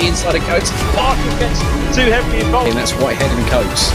the inside of Coates. Parker gets too heavily involved. And that's Whitehead and Coates.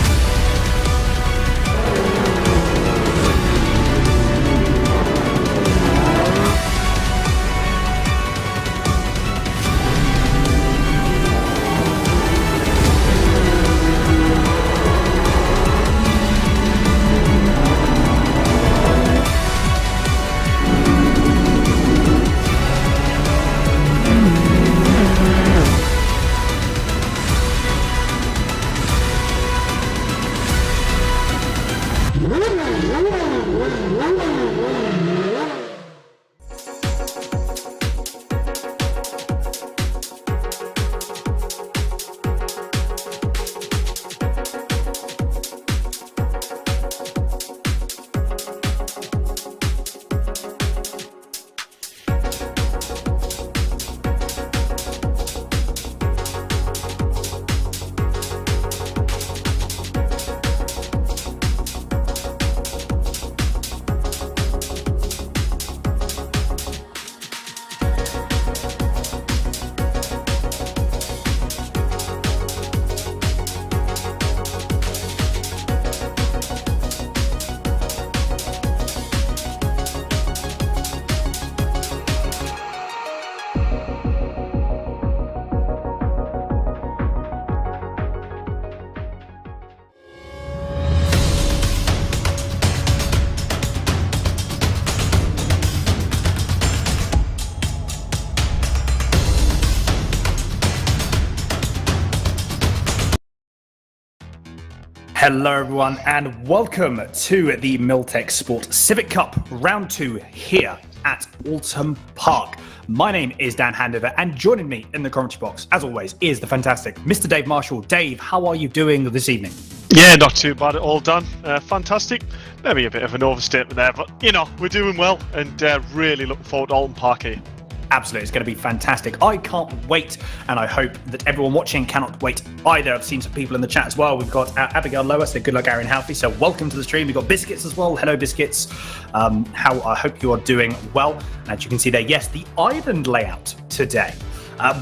Hello everyone and welcome to the Milltek Sport Civic Cup Round 2 here at Oulton Park. My name is Dan Handover and joining me in the commentary box, as always, is the fantastic Mr. Dave Marshall. Dave, how are you doing this evening? Yeah, not too bad at all, Dan. Fantastic. Maybe a bit of an overstatement there, but you know, we're doing well and really looking forward to Oulton Park here. Absolutely, it's going to be fantastic. I can't wait, and I hope that everyone watching cannot wait either. I've seen some people in the chat as well. We've got Abigail Lower, so good luck, Aaron Halfie. So welcome to the stream. We've got Biscuits as well. Hello, Biscuits. I hope you are doing well. And as you can see there, yes, the island layout today,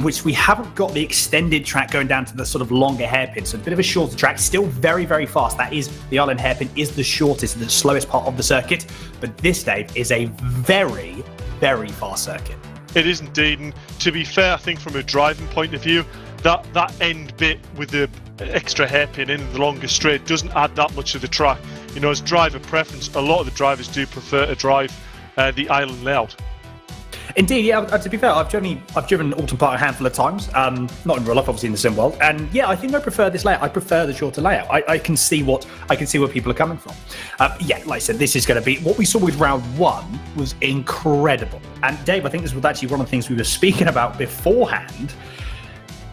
which we haven't got the extended track going down to the sort of longer hairpin. So a bit of a shorter track, still very, very fast. That is, the island hairpin is the shortest, the slowest part of the circuit. But this, Dave, is a very, very fast circuit. It is indeed, and to be fair, I think from a driving point of view, that end bit with the extra hairpin in the longer straight doesn't add that much to the track. You know, as driver preference, a lot of the drivers do prefer to drive the island layout. Indeed, yeah. To be fair, I've driven Oulton Park a handful of times. Not in real life, obviously in the sim world. And yeah, I think I prefer this layout. I prefer the shorter layout. I can see where people are coming from. Yeah, like I said, this is going to be what we saw with round 1 was incredible. And Dave, I think this was actually one of the things we were speaking about beforehand.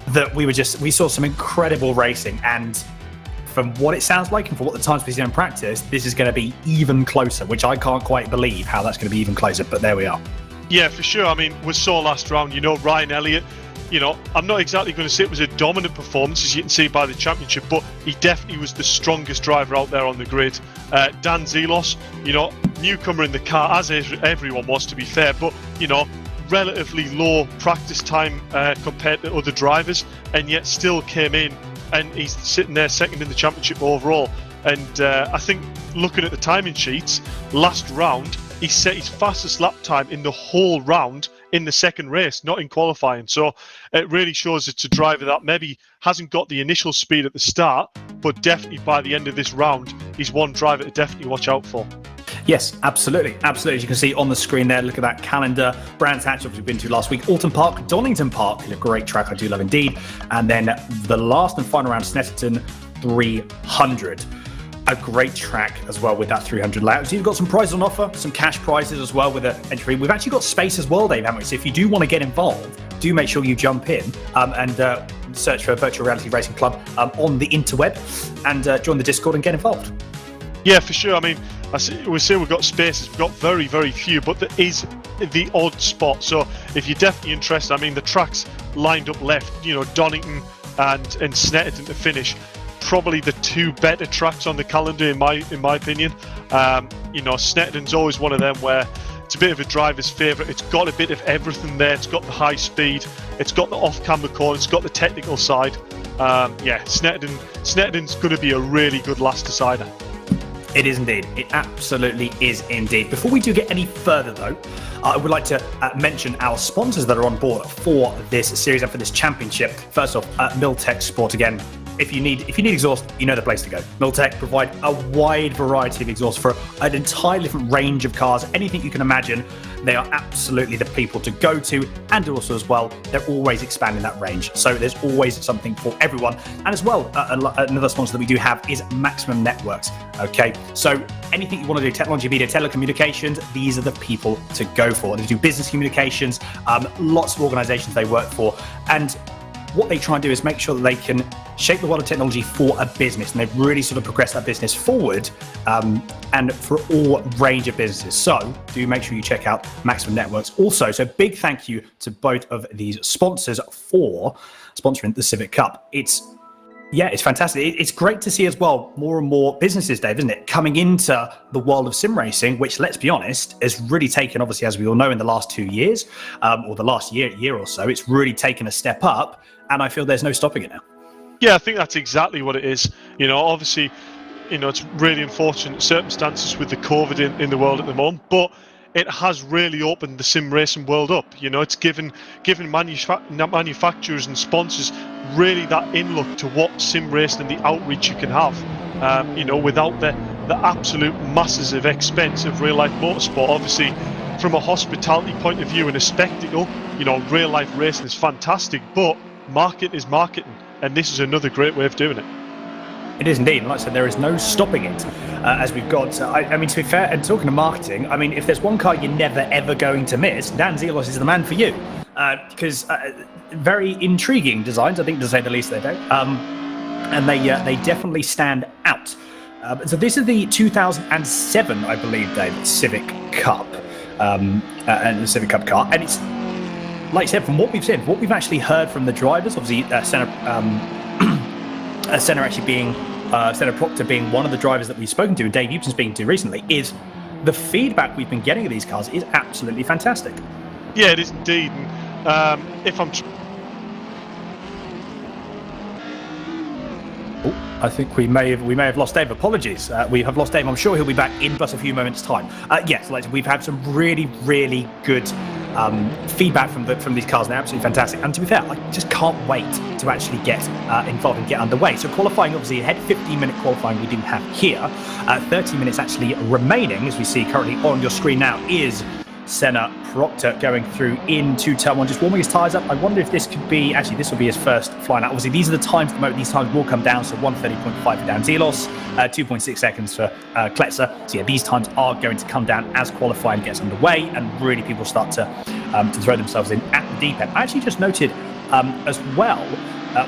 That we saw some incredible racing, and from what it sounds like and from what the times we've seen in practice, this is going to be even closer. Which I can't quite believe how that's going to be even closer. But there we are. Yeah, for sure. I mean, we saw last round, you know, Ryan Elliott, you know, I'm not exactly going to say it was a dominant performance, as you can see by the championship, but he definitely was the strongest driver out there on the grid. Dan Zelos, you know, newcomer in the car, as everyone was, to be fair, but, you know, relatively low practice time compared to other drivers, and yet still came in, and he's sitting there second in the championship overall. And I think looking at the timing sheets, last round, he set his fastest lap time in the whole round in the second race, not in qualifying. So it really shows it's a driver that maybe hasn't got the initial speed at the start, but definitely by the end of this round, he's one driver to definitely watch out for. Yes, absolutely. Absolutely. As you can see on the screen there, look at that calendar. Brands Hatch, which we've been to last week. Oulton Park, Donington Park, a great track I do love indeed. And then the last and final round, Snetterton 300. A great track as well with that 300 layout. So you've got some prizes on offer, some cash prizes as well with the entry. We've actually got space as well, Dave, haven't we? So if you do want to get involved, do make sure you jump in and search for Virtual Reality Racing Club on the interweb and join the Discord and get involved. Yeah, for sure. I mean, we say we've got spaces. We've got very, very few, but there is the odd spot. So if you're definitely interested, I mean, the tracks lined up left, you know, Donington and Snetterton to finish. Probably the two better tracks on the calendar in my opinion. You know, Snetterton's always one of them where it's a bit of a driver's favourite. It's got a bit of everything there. It's got the high speed, it's got the off-camber corner, it's got the technical side. Yeah, Snetterton's going to be a really good last decider. It is indeed. It absolutely is indeed. Before we do get any further, though, I would like to mention our sponsors that are on board for this series and for this championship. First off, Milltek Sport again. If you need exhaust, you know the place to go. Milltek provide a wide variety of exhaust for an entirely different range of cars, anything you can imagine. They are absolutely the people to go to, and also as well, they're always expanding that range. So there's always something for everyone. And as well, another sponsor that we do have is Maximum Networks. Okay, so anything you want to do, technology, media, telecommunications, these are the people to go for. They do business communications, lots of organizations they work for, and what they try and do is make sure that they can shape the world of technology for a business, and they've really sort of progressed that business forward, and for all range of businesses. So do make sure you check out Maximum Networks also. So big thank you to both of these sponsors for sponsoring the Civic Cup. It's fantastic. It's great to see as well more and more businesses, Dave, isn't it, coming into the world of sim racing, which, let's be honest, has really taken, obviously, as we all know, in the last 2 years, or the last year or so, it's really taken a step up, and I feel there's no stopping it now. Yeah, I think that's exactly what it is. You know, obviously, you know, it's really unfortunate circumstances with the COVID in the world at the moment, but it has really opened the sim racing world up. You know, it's given manufacturers and sponsors really that in-look to what sim racing and the outreach you can have, you know, without the absolute masses of expense of real-life motorsport. Obviously, from a hospitality point of view and a spectacle, you know, real-life racing is fantastic, but market is marketing, and this is another great way of doing it. It is indeed. Like I said, there is no stopping it, as we've got. I mean, to be fair, and talking to marketing, I mean, if there's one car you're never, ever going to miss, Dan Zelos is the man for you. Because very intriguing designs, I think, to say the least, they do. And they definitely stand out. So this is the 2007, I believe, Dave, Civic Cup, and the Civic Cup car. And it's, like I said, from what we've said, what we've actually heard from the drivers, obviously, Senna actually being Senna Proctor being one of the drivers that we've spoken to, and Dave You've been speaking to recently, is the feedback we've been getting of these cars is absolutely fantastic. Yeah, it is indeed. And if I'm I think we may have lost Dave. Apologies. We have lost Dave. I'm sure he'll be back in but a few moments' time. Yes, like we've had some really, really good feedback from these cars. They're absolutely fantastic. And to be fair, I just can't wait to actually get involved and get underway. So qualifying, obviously, ahead 15-minute qualifying we didn't have here. 30 minutes actually remaining, as we see currently on your screen now, is Senna Proctor going through into turn one, just warming his tyres up. I wonder if this could be, actually this will be his first flying out. Obviously these are the times at the moment, these times will come down, so 1:30.5 for Dan Zelos, 2.6 seconds for Kletzer. So yeah, these times are going to come down as qualifying gets underway and really people start to throw themselves in at the deep end. I actually just noted as well,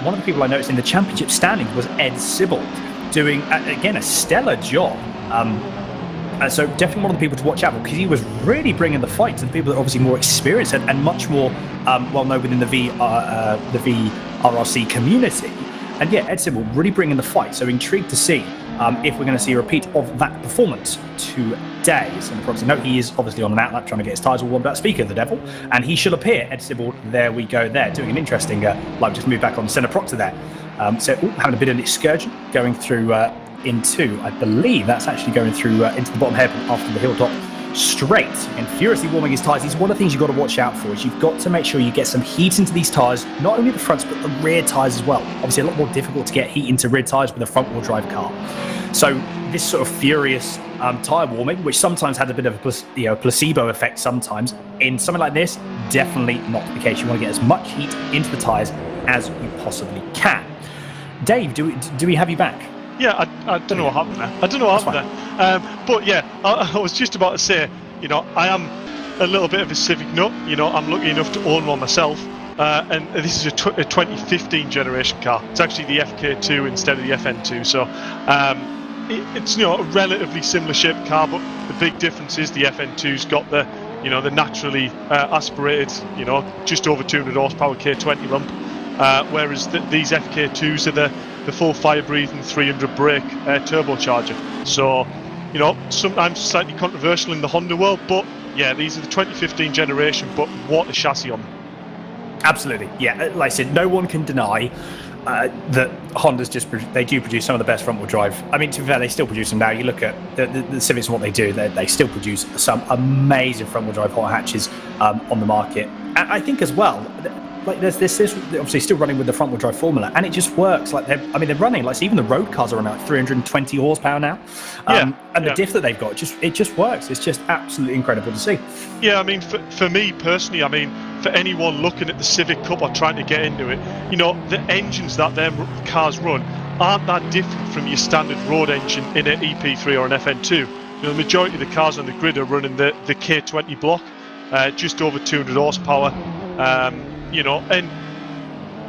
one of the people I noticed in the championship standings was Ed Sibbald, doing, again, a stellar job. So definitely one of the people to watch out for, because he was really bringing the fight to the people that are obviously more experienced and much more well-known within the VRRC community. And yeah, Ed Sibbald really bringing the fight. So intrigued to see if we're going to see a repeat of that performance today. So the note, he is obviously on an outlap trying to get his tyres all warmed up. Speaker of the devil, and he shall appear. Ed Sibbald, there we go there, doing an interesting, like just move back on Senna Proctor there. So having a bit of an excursion going through into, I believe that's actually going through into the bottom hairpin after the hilltop straight, and furiously warming his tyres. It's one of the things you've got to watch out for, is you've got to make sure you get some heat into these tyres, not only the fronts but the rear tyres as well. Obviously a lot more difficult to get heat into rear tyres with a front wheel drive car. So this sort of furious tyre warming, which sometimes has a bit of a placebo effect sometimes, in something like this, definitely not the case. You want to get as much heat into the tyres as you possibly can. Dave, do we have you back? Yeah, I don't know what happened there. But yeah, I was just about to say, you know, I am a little bit of a Civic nut. You know, I'm lucky enough to own one myself. And this is a 2015 generation car. It's actually the FK2 instead of the FN2. So it's, you know, a relatively similar shaped car, but the big difference is the FN2's got the, you know, the naturally aspirated, you know, just over 200 horsepower K20 rump. Whereas these FK2s are the full fire-breathing 300 brake turbocharger. So, you know, sometimes slightly controversial in the Honda world, but yeah, these are the 2015 generation, but what a chassis on them. Absolutely, yeah. Like I said, no one can deny that Honda's they do produce some of the best front-wheel drive. I mean, to be fair, they still produce them now. You look at the Civics and what they do; they still produce some amazing front-wheel drive hot hatches on the market. And I think as well, like there's this obviously still running with the front-wheel drive formula, and it just works. Like they're running like even the road cars are running like 320 horsepower now, and the diff that they've got it just works. It's just absolutely incredible to see. Yeah, I mean, for me personally, I mean, for anyone looking at the Civic Cup or trying to get into it, you know, the engines that their cars run aren't that different from your standard road engine in an EP3 or an FN2. You know, the majority of the cars on the grid are running the K20 block, just over 200 horsepower. You know, and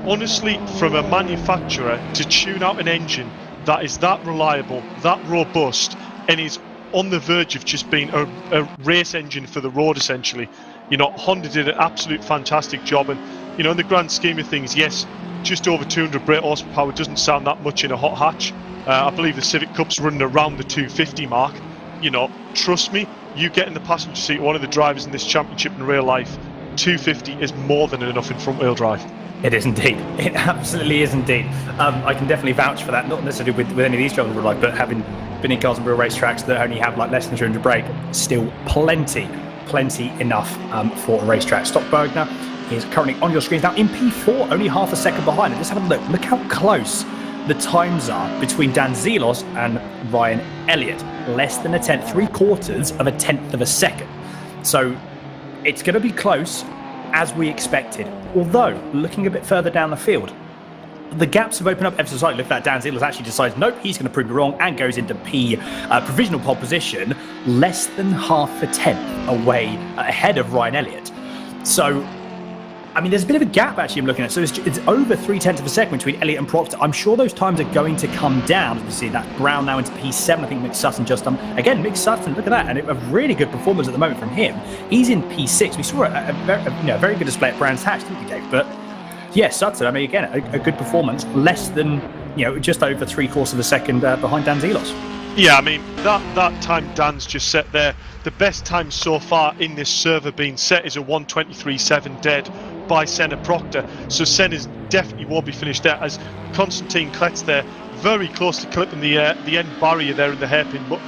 honestly, from a manufacturer to tune out an engine that is that reliable, that robust, and is on the verge of just being a race engine for the road, essentially. You know, Honda did an absolute fantastic job, and you know, in the grand scheme of things, yes, just over 200 brake horsepower doesn't sound that much in a hot hatch. I believe the Civic Cup's running around the 250 mark. You know, trust me, you get in the passenger seat, one of the drivers in this championship in real life, 250 is more than enough in front-wheel drive. It is indeed. It absolutely is indeed. I can definitely vouch for that, not necessarily with any of these drivers in real life, but having been in cars and real racetracks that only have like less than 200 brake, still plenty enough for a racetrack. Stockbergner is currently on your screens now in P4, only half a second behind. And just have a look. Look how close the times are between Dan Zelos and Ryan Elliott. Less than a tenth, 3/4 of a tenth of a second. So it's going to be close, as we expected. Although, looking a bit further down the field, the gaps have opened up ever so slightly. Look at that, Dan Zelos actually decides, nope, he's going to prove me wrong, and goes into P provisional pole position, less than half a tenth away ahead of Ryan Elliott. So, I mean, there's a bit of a gap actually I'm looking at. So it's over 0.3 of a second between Elliott and Proctor. I'm sure those times are going to come down. As we see that Brown now into P7. I think Mick Sutton just again, Mick Sutton, look at that. And a really good performance at the moment from him. He's in P6. We saw a very good display at Brands Hatch, didn't we, Dave? But yeah, Sutton, I mean, again, a good performance. Less than, just over 3/4 of a second behind Dan Zelos. Yeah, I mean, that time Dan's just set there, the best time so far in this server being set is a 1:23.7 dead by Senna Proctor. So Senna's definitely won't be finished there, as Konstantin Kletz there, very close to clipping the end barrier there in the hairpin. But,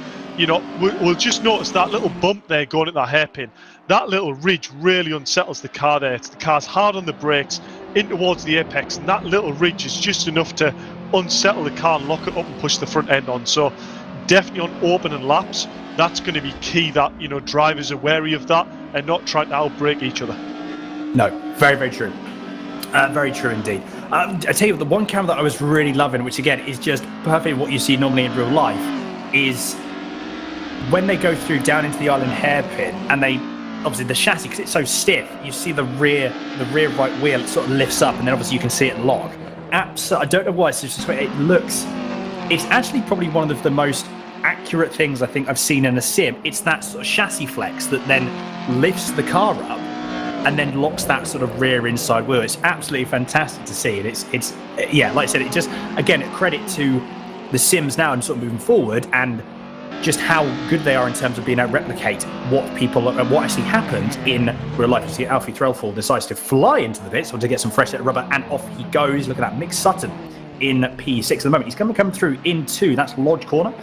we'll just notice that little bump there going at that hairpin. That little ridge really unsettles the car there. The car's hard on the brakes, in towards the apex, and that little ridge is just enough to unsettle the car and lock it up and push the front end on. So definitely on open and laps, that's going to be key that, drivers are wary of that and not trying to outbrake each other. No, very, very true. Very true indeed. I tell you what, the one camera that I was really loving, which again is just perfectly what you see normally in real life, is when they go through down into the island hairpin, and they obviously the chassis, because it's so stiff, you see the rear right wheel, it sort of lifts up, and then obviously you can see it lock. I don't know why, it's just it's actually probably one of the most accurate things I think I've seen in a sim. It's that sort of chassis flex that then lifts the car up and then locks that sort of rear inside wheel. It's absolutely fantastic to see. And it's like I said, it just, again, credit to the sims now and sort of moving forward, and just how good they are in terms of being able to replicate what actually happened in real life. You see Alfie Threlfall decides to fly into the pits or to get some fresh set of rubber, and off he goes. Look at that, Mick Sutton in P6 at the moment. He's going to come through into, that's Lodge Corner.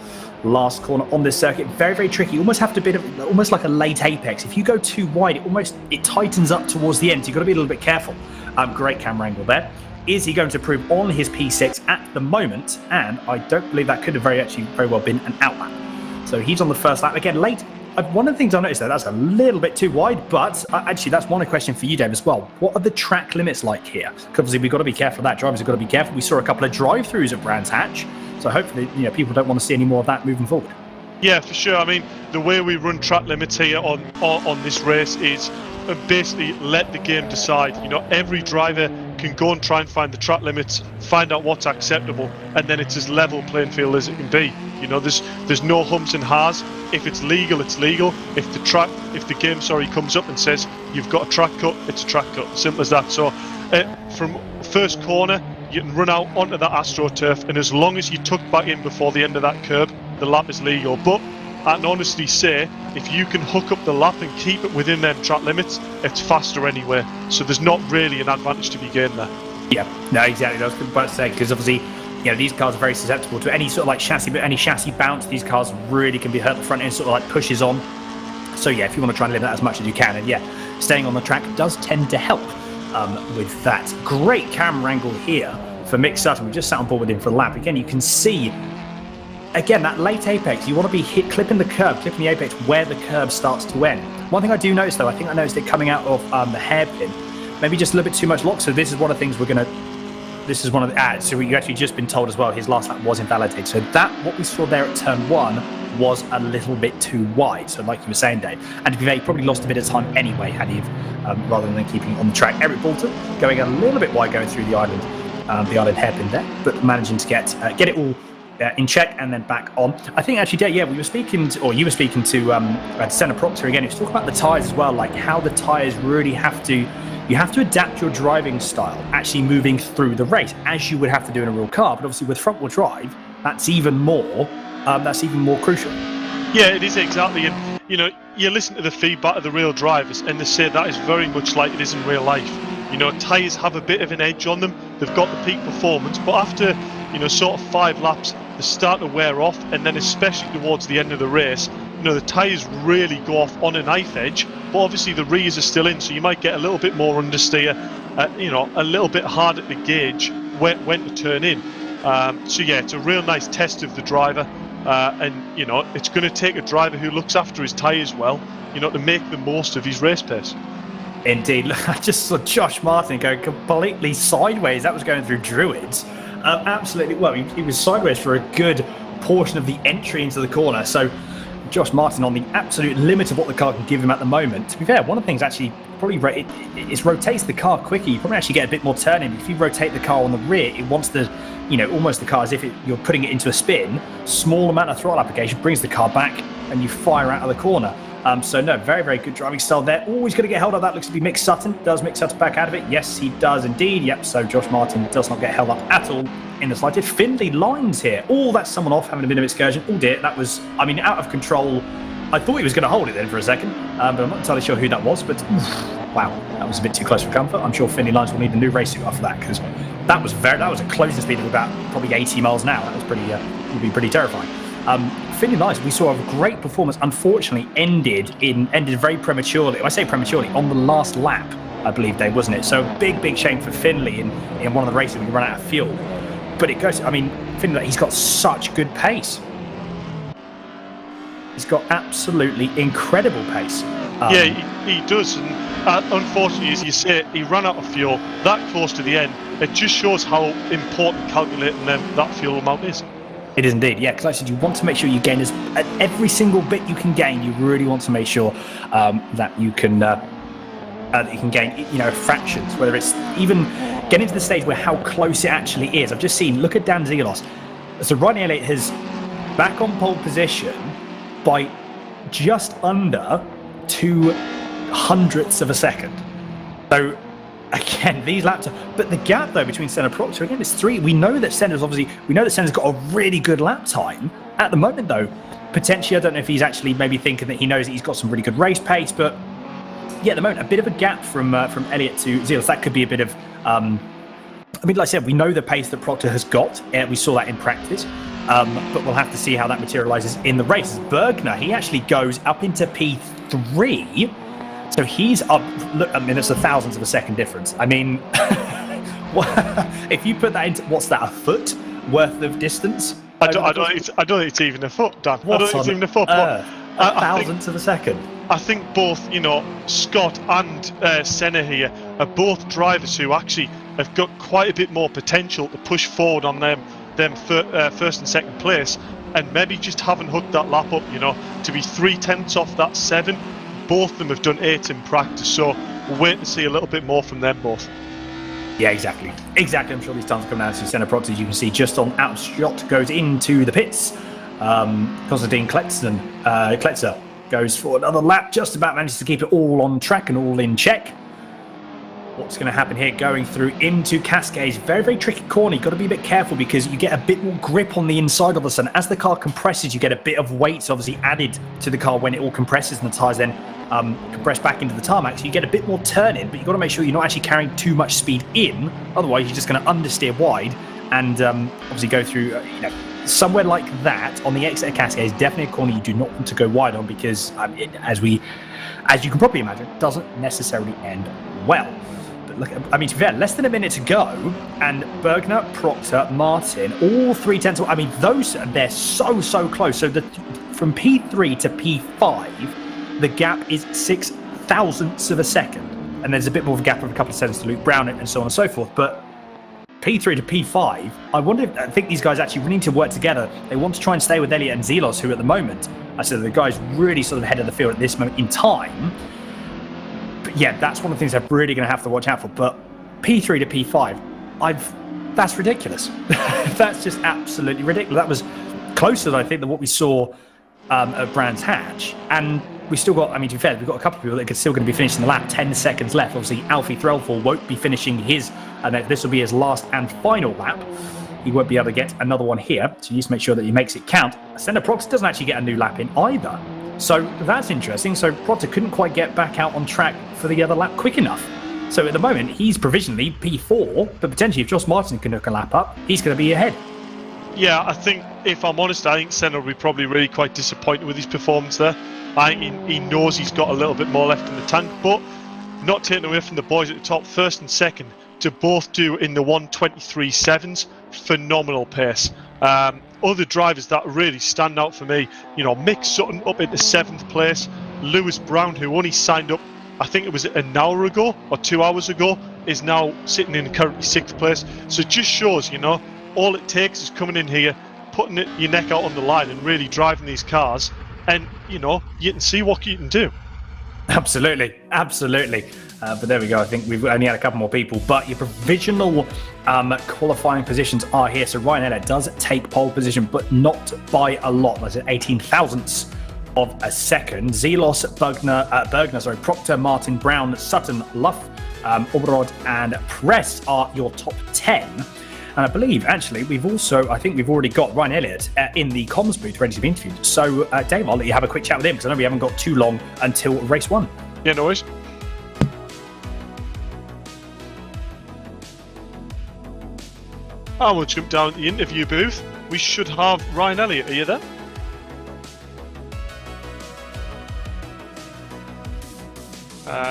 Last corner on this circuit, very, very tricky. You almost have to be almost like a late apex. If you go too wide, it tightens up towards the end. So you've got to be a little bit careful. Great camera angle there. Is he going to prove on his P6 at the moment? And I don't believe that could have very well been an outlap. So he's on the first lap again, late. One of the things I noticed that's a little bit too wide, but actually that's one question for you, Dave, as well. What are the track limits like here? Because obviously we've got to be careful of that. Drivers have got to be careful. We saw a couple of drive-throughs at Brands Hatch. So hopefully, people don't want to see any more of that moving forward. Yeah, for sure. I mean, the way we run track limits here on this race is basically let the game decide. Every driver can go and try and find the track limits, find out what's acceptable, and then it's as level playing field as it can be. There's no humps and ha's. If it's legal, it's legal. If the game comes up and says you've got a track cut, it's a track cut. Simple as that. So from first corner, you can run out onto that AstroTurf, and as long as you tuck back in before the end of that curb, the lap is legal. But I can honestly say, if you can hook up the lap and keep it within them track limits, it's faster anyway. So there's not really an advantage to be gained there. Yeah, no, exactly. I was about to say, because obviously, these cars are very susceptible to any sort of like chassis bounce. These cars really can be hurt. The front end sort of like pushes on. So yeah, if you want to try and limit that as much as you can, and yeah, staying on the track does tend to help with that. Great camera angle here for Mick Sutton. We just sat on board with him for a lap. Again, you can see, again, that late apex. You want to be clipping the apex where the curve starts to end. One thing I do notice though, I think I noticed it coming out of the hairpin, maybe just a little bit too much lock. So this is one of the things we're going to. This is one of the so you've actually just been told as well his last lap was invalidated. So that what we saw there at turn 1 was a little bit too wide. So like you were saying, Dave, and to be fair, he probably lost a bit of time anyway had he rather than keeping it on the track. Eric Boulton going a little bit wide going through the island hairpin there, but managing to get it all in check and then back on. I think actually, Dave, you were speaking to Senna Proctor again. He was talking about the tyres as well, like how the tyres really have to. You have to adapt your driving style, actually moving through the race, as you would have to do in a real car. But obviously, with front-wheel drive, that's even more crucial. Yeah, it is exactly. And you listen to the feedback of the real drivers, and they say that is very much like it is in real life. Tyres have a bit of an edge on them. They've got the peak performance, but after sort of 5 laps, they start to wear off, and then especially towards the end of the race, the tyres really go off on a knife edge, but obviously the rears are still in, so you might get a little bit more understeer, a little bit harder to gauge when to turn in. So yeah, it's a real nice test of the driver, and it's going to take a driver who looks after his tyres well, to make the most of his race pace. Indeed, I just saw Josh Martin go completely sideways. That was going through Druids. Absolutely, well, he was sideways for a good portion of the entry into the corner, so Josh Martin on the absolute limit of what the car can give him at the moment. To be fair, one of the things actually probably it rotates the car quicker. You probably actually get a bit more turning. If you rotate the car on the rear, it wants the, almost the car as if you're putting it into a spin. Small amount of throttle application brings the car back and you fire out of the corner. So no, very, very good driving style there. Always going to get held up. That looks to be Mick Sutton. Does Mick Sutton back out of it? Yes, he does indeed. Yep, so Josh Martin does not get held up at all in the slightest. Finley Lines here. Oh, that's someone off having a bit of excursion. Oh dear, that was, out of control. I thought he was going to hold it then for a second, but I'm not entirely sure who that was. But wow, that was a bit too close for comfort. I'm sure Finley Lines will need a new race suit after that, because that was a closing speed of about probably 80 miles an hour. That was would be pretty terrifying. Finley Lines, we saw a great performance. Unfortunately, ended very prematurely. I say prematurely on the last lap, I believe, Dave, wasn't it? So big shame for Finley in one of the races when he ran out of fuel. But it goes. Finley, he's got such good pace. He's got absolutely incredible pace. Yeah, he does. And unfortunately, as you say, he ran out of fuel that close to the end. It just shows how important calculating that fuel amount is. It is indeed, yeah, because like I said, you want to make sure you gain every single bit you can gain. You really want to make sure that you can gain, fractions, whether it's even getting to the stage where how close it actually is. I've just seen, look at Dan Zelos. So Rodney Elliott is back on pole position by just under 2/100ths of a second. So again, these laps but the gap though between Senna Proctor again is 3. We know that Senna's got a really good lap time at the moment though. Potentially, I don't know if he's actually maybe thinking that he knows that he's got some really good race pace, but yeah, at the moment a bit of a gap from Elliott to Zelos. That could be a bit of like I said, we know the pace that Proctor has got. We saw that in practice. But we'll have to see how that materialises in the race. Bergner, he actually goes up into P3. So he's up, look, it's 1,000ths of a second difference. If you put that into, what's that, a foot worth of distance? I don't think it's even a foot, Dan. I don't think it's even a foot. A thousandth of a second. I think both, Scott and Senna here are both drivers who actually have got quite a bit more potential to push forward on them first and second place, and maybe just haven't hooked that lap up, to be 3/10ths off that 7. Both of them have done 8 in practice, so we'll wait to see a little bit more from them both. Yeah, exactly. I'm sure these times will come down to Senna Proctor. As you can see, just on out shot goes into the pits. Konstantin Kletzer goes for another lap, just about manages to keep it all on track and all in check. what's going to happen here going through into Cascades. Very, very tricky corner. You've got to be a bit careful because you get a bit more grip on the inside of the sun. As the car compresses, you get a bit of weight obviously added to the car when it all compresses and the tyres then compress back into the tarmac. So you get a bit more turn in, but you've got to make sure you're not actually carrying too much speed in. Otherwise, you're just going to understeer wide and obviously go through, somewhere like that on the exit of Cascades. Definitely a corner you do not want to go wide on because, as you can probably imagine, doesn't necessarily end well. Look, to be fair, less than a minute to go, and Bergner, Proctor, Martin, all 3/10. They're so close. So from P3 to P5, the gap is 6 thousandths of a second, and there's a bit more of a gap of a couple of seconds to Luke Brown and so on and so forth. But P3 to P5, I think these guys actually need to work together. They want to try and stay with Elliott and Zelos, who at the moment, I said the guys really sort of ahead of the field at this moment in time. Yeah, that's one of the things they're really going to have to watch out for. But P3 to P5, that's ridiculous. That's just absolutely ridiculous. That was closer, I think, than what we saw at Brands Hatch. And we still got, to be fair, we've got a couple of people that are still going to be finishing the lap. 10 seconds left. Obviously, Alfie Threlfall won't be finishing his, and this will be his last and final lap. He won't be able to get another one here. So you just make sure that he makes it count. Senna Proctor doesn't actually get a new lap in either. So that's interesting. So Proctor couldn't quite get back out on track for the other lap quick enough. So at the moment, he's provisionally P4, but potentially if Josh Martin can hook a lap up, he's going to be ahead. Yeah, I think, if I'm honest, I think Senna will be probably really quite disappointed with his performance there. I think he knows he's got a little bit more left in the tank, but not taking away from the boys at the top, first and second, to both do in the 1:23.7s, phenomenal pace. Other drivers that really stand out for me, Mick Sutton up into 7th place, Lewis Brown, who only signed up, I think it was an hour ago or 2 hours ago, is now sitting in currently 6th place. So it just shows, all it takes is coming in here, putting your neck out on the line and really driving these cars, and you can see what you can do. Absolutely. But there we go. I think we've only had a couple more people, but your provisional qualifying positions are here. So Ryan Elliott does take pole position, but not by a lot. That's 18 thousandths of a second. Zelos, Bergner, Proctor, Martin, Brown, Sutton, Luff, Oberod, and Press are your top 10. And I believe, actually, we've already got Ryan Elliott in the comms booth ready to be interviewed. So, Dave, I'll let you have a quick chat with him because I know we haven't got too long until race 1. Yeah, no worries. I will jump down to the interview booth. We should have Ryan Elliott. Are you there?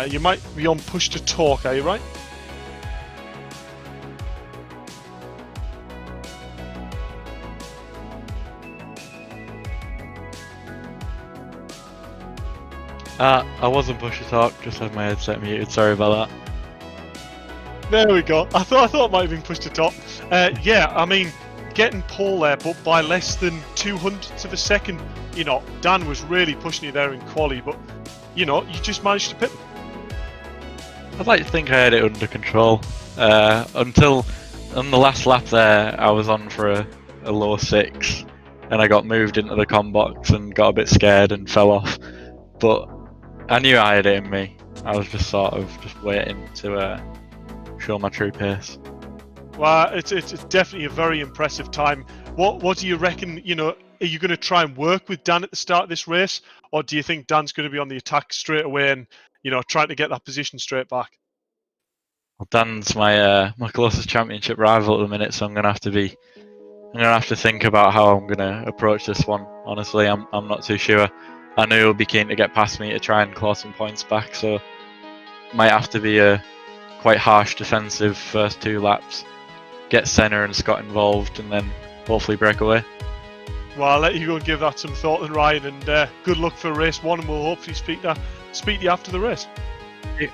You might be on push to talk, are you right? I wasn't push to talk, just had my headset muted, sorry about that. There we go. I thought it might have been pushed to top. Getting pole there, but by less than 200ths of a second. Dan was really pushing you there in quali, but you just managed to pit him. I'd like to think I had it under control. Until on the last lap there, I was on for a low 6, and I got moved into the com box and got a bit scared and fell off. But I knew I had it in me. I was just sort of waiting to show my true pace. Well, it's definitely a very impressive time. What do you reckon? Are you going to try and work with Dan at the start of this race, or do you think Dan's going to be on the attack straight away and trying to get that position straight back? Well, Dan's my closest championship rival at the minute, so I'm going to have to think about how I'm going to approach this one. Honestly, I'm not too sure. I knew he'll be keen to get past me to try and claw some points back, so might have to be a quite harsh defensive first 2 laps. Get Senna and Scott involved, and then hopefully break away. Well, I'll let you go and give that some thought, then, Ryan, and good luck for race 1, and we'll hopefully speak to you after the race. Yeah.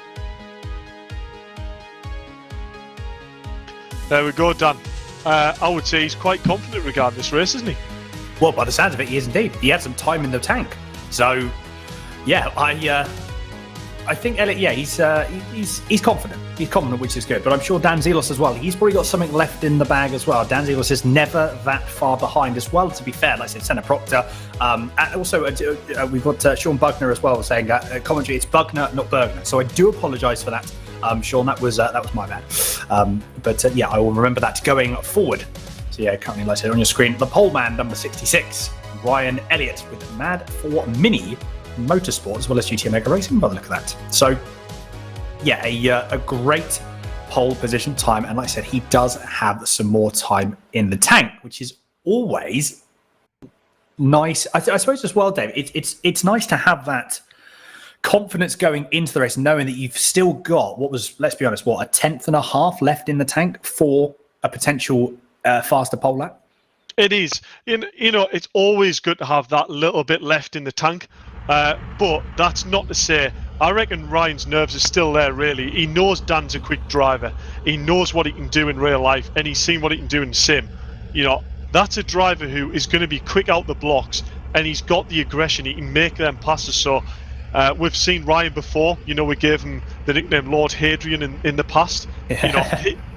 There we go, Dan. I would say he's quite confident regarding this race, isn't he? Well, by the sounds of it, he is indeed. He had some time in the tank. So, yeah, I think Elliott, he's confident. He's confident, which is good. But I'm sure Dan Zelos as well. He's probably got something left in the bag as well. Dan Zelos is never that far behind as well, to be fair. Like I said, Senna Proctor. And also, we've got Sean Bugner as well saying commentary, it's Bugner, not Bergner. So I do apologise for that Sean, that was my bad. But yeah, I will remember that going forward. So yeah, currently, like I said, on your screen, the pole man, number 66, Ryan Elliott, with Mad for Mini Motorsport, as well as GT Mega Racing, by the look of that. So yeah, a great pole position time, and like I said, he does have some more time in the tank, which is always nice. I suppose as well, Dave, it's nice to have that confidence going into the race, knowing that you've still got what was, let's be honest, a tenth and a half left in the tank for a potential faster pole lap. It is. It's always good to have that little bit left in the tank, but that's not to say, I reckon Ryan's nerves are still there, really. He knows Dan's a quick driver. He knows what he can do in real life, and he's seen what he can do in sim. That's a driver who is going to be quick out the blocks, and he's got the aggression. He can make them passes. So we've seen Ryan before. We gave him the nickname Lord Hadrian in the past.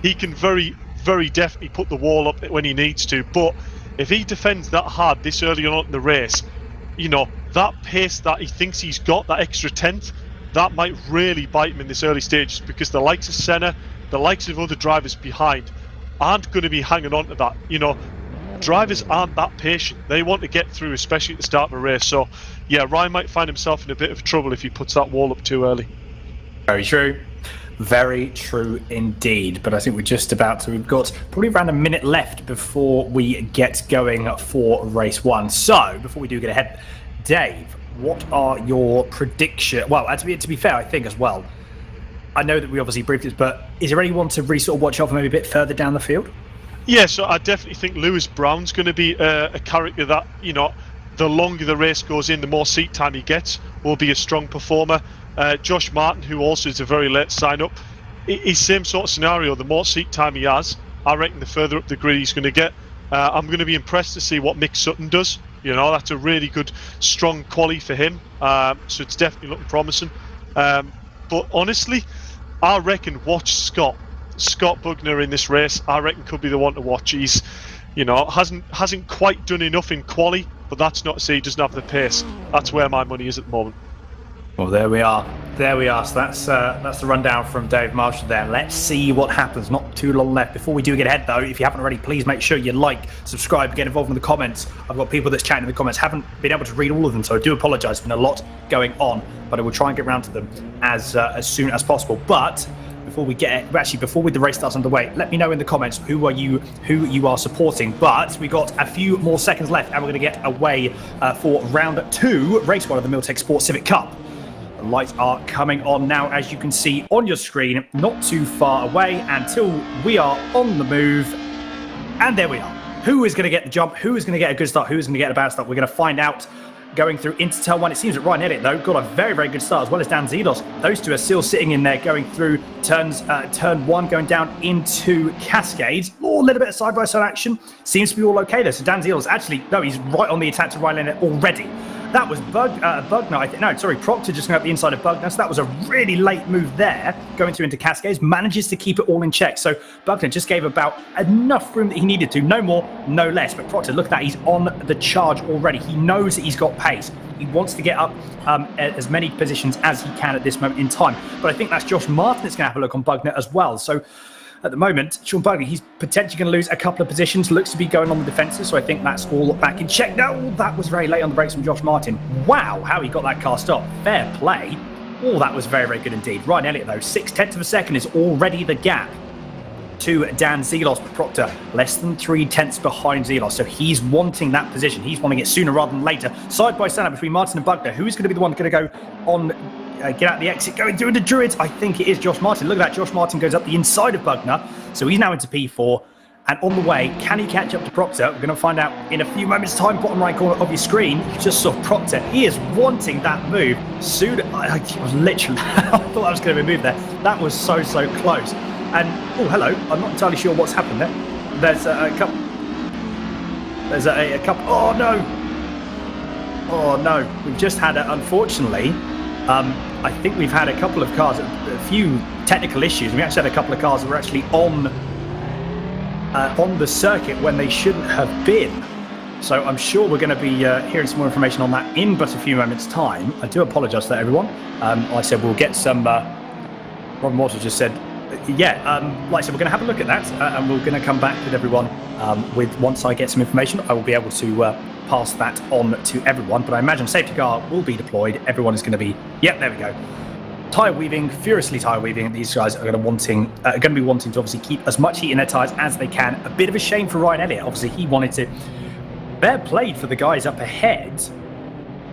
He can very, very definitely put the wall up when he needs to. But if he defends that hard this early on in the race, that pace that he thinks he's got, that extra tenth, that might really bite him in this early stages, because the likes of Senna, the likes of other drivers behind, aren't going to be hanging on to that. Drivers aren't that patient. They want to get through, especially at the start of a race. So, yeah, Ryan might find himself in a bit of trouble if he puts that wall up too early. Very true. Very true indeed. But I think we're just about to. We've got probably around a minute left before we get going for race one. So, before we do get ahead, Dave, what are your predictions? Well, to be fair, I think as well, I know that we obviously briefed this, but is there anyone to really sort of watch out for maybe a bit further down the field? Yeah, so I definitely think Lewis Brown's going to be a character that, the longer the race goes in, the more seat time he gets, will be a strong performer. Josh Martin, who also is a very late sign-up, is same sort of scenario. The more seat time he has, I reckon the further up the grid he's going to get. I'm going to be impressed to see what Mick Sutton does. That's a really good, strong quali for him. So it's definitely looking promising. But honestly, I reckon watch Scott Bugner in this race. I reckon could be the one to watch. He's, hasn't quite done enough in quali, but that's not to say he doesn't have the pace. That's where my money is at the moment. Well, there we are. So that's the rundown from Dave Marshall there. Let's see what happens. Not too long left. Before we do get ahead, though, if you haven't already, please make sure you like, subscribe, get involved in the comments. I've got people that's chatting in the comments. Haven't been able to read all of them, so I do apologise. There's been a lot going on, but I will try and get around to them as soon as possible. But before the race starts underway, let me know in the comments who you are supporting. But we got a few more seconds left, and we're going to get away for round 2, race 1 of the Milltek Sport Civic Cup. The lights are coming on now, as you can see on your screen, not too far away until we are on the move. And there we are. Who is going to get the jump? Who is going to get a good start? Who is going to get a bad start? We're going to find out going through into turn 1. It seems that Ryan Elliott, though, got a very, very good start, as well as Dan Zedos. Those two are still sitting in there, going through turn 1, going down into Cascades. Oh, a little bit of side-by-side action. Seems to be all okay there. So Dan Zedos, actually, no, he's right on the attack to Ryan Elliott already. That was Proctor just going up the inside of Bugner. So that was a really late move there, going through into Cascades. Manages to keep it all in check. So Bugner just gave about enough room that he needed to. No more, no less. But Proctor, look at that. He's on the charge already. He knows that he's got pace. He wants to get up as many positions as he can at this moment in time. But I think that's Josh Martin that's going to have a look on Bugner as well. So at the moment, Sean Bugner, he's potentially going to lose a couple of positions. Looks to be going on the defences, so I think that's all back in check. No, that was very late on the brakes from Josh Martin. Wow, how he got that car stopped. Fair play. Oh, that was very, very good indeed. Ryan Elliott, though, 0.6 of a second is already the gap to Dan Zelos. Proctor, less than 0.3 behind Zelos, so he's wanting that position. He's wanting it sooner rather than later. Side by side between Martin and Bugner. Who's going to be the one going to go on... get out the exit, going through the Druids? I think it is Josh Martin. Look at that. Josh Martin goes up the inside of Bugner. So he's now into P4. And on the way, can he catch up to Proctor? We're going to find out in a few moments' time. Bottom right corner of your screen, you just saw Proctor. He is wanting that move. Soon, I was literally, I thought I was going to be moved there. That was so close. And, oh, hello. I'm not entirely sure what's happened there. There's a couple. There's a couple. Oh, no. Oh, no. We've just had, unfortunately... I think we've had a couple of cars, a few technical issues. We actually had a couple of cars that were actually on the circuit when they shouldn't have been. So I'm sure we're going to be hearing some more information on that in but a few moments' time. I do apologise to everyone. Like I said, we'll get some Robin Waters just said, yeah, like I said, we're going to have a look at that, and we're going to come back with everyone with once I get some information. I will be able to pass that on to everyone, but I imagine safety car will be deployed. Everyone is going to be, yep, there we go. Tyre weaving, furiously tyre weaving. These guys are going to be wanting to obviously keep as much heat in their tyres as they can. A bit of a shame for Ryan Elliott. Obviously, he wanted to. Fair played for the guys up ahead.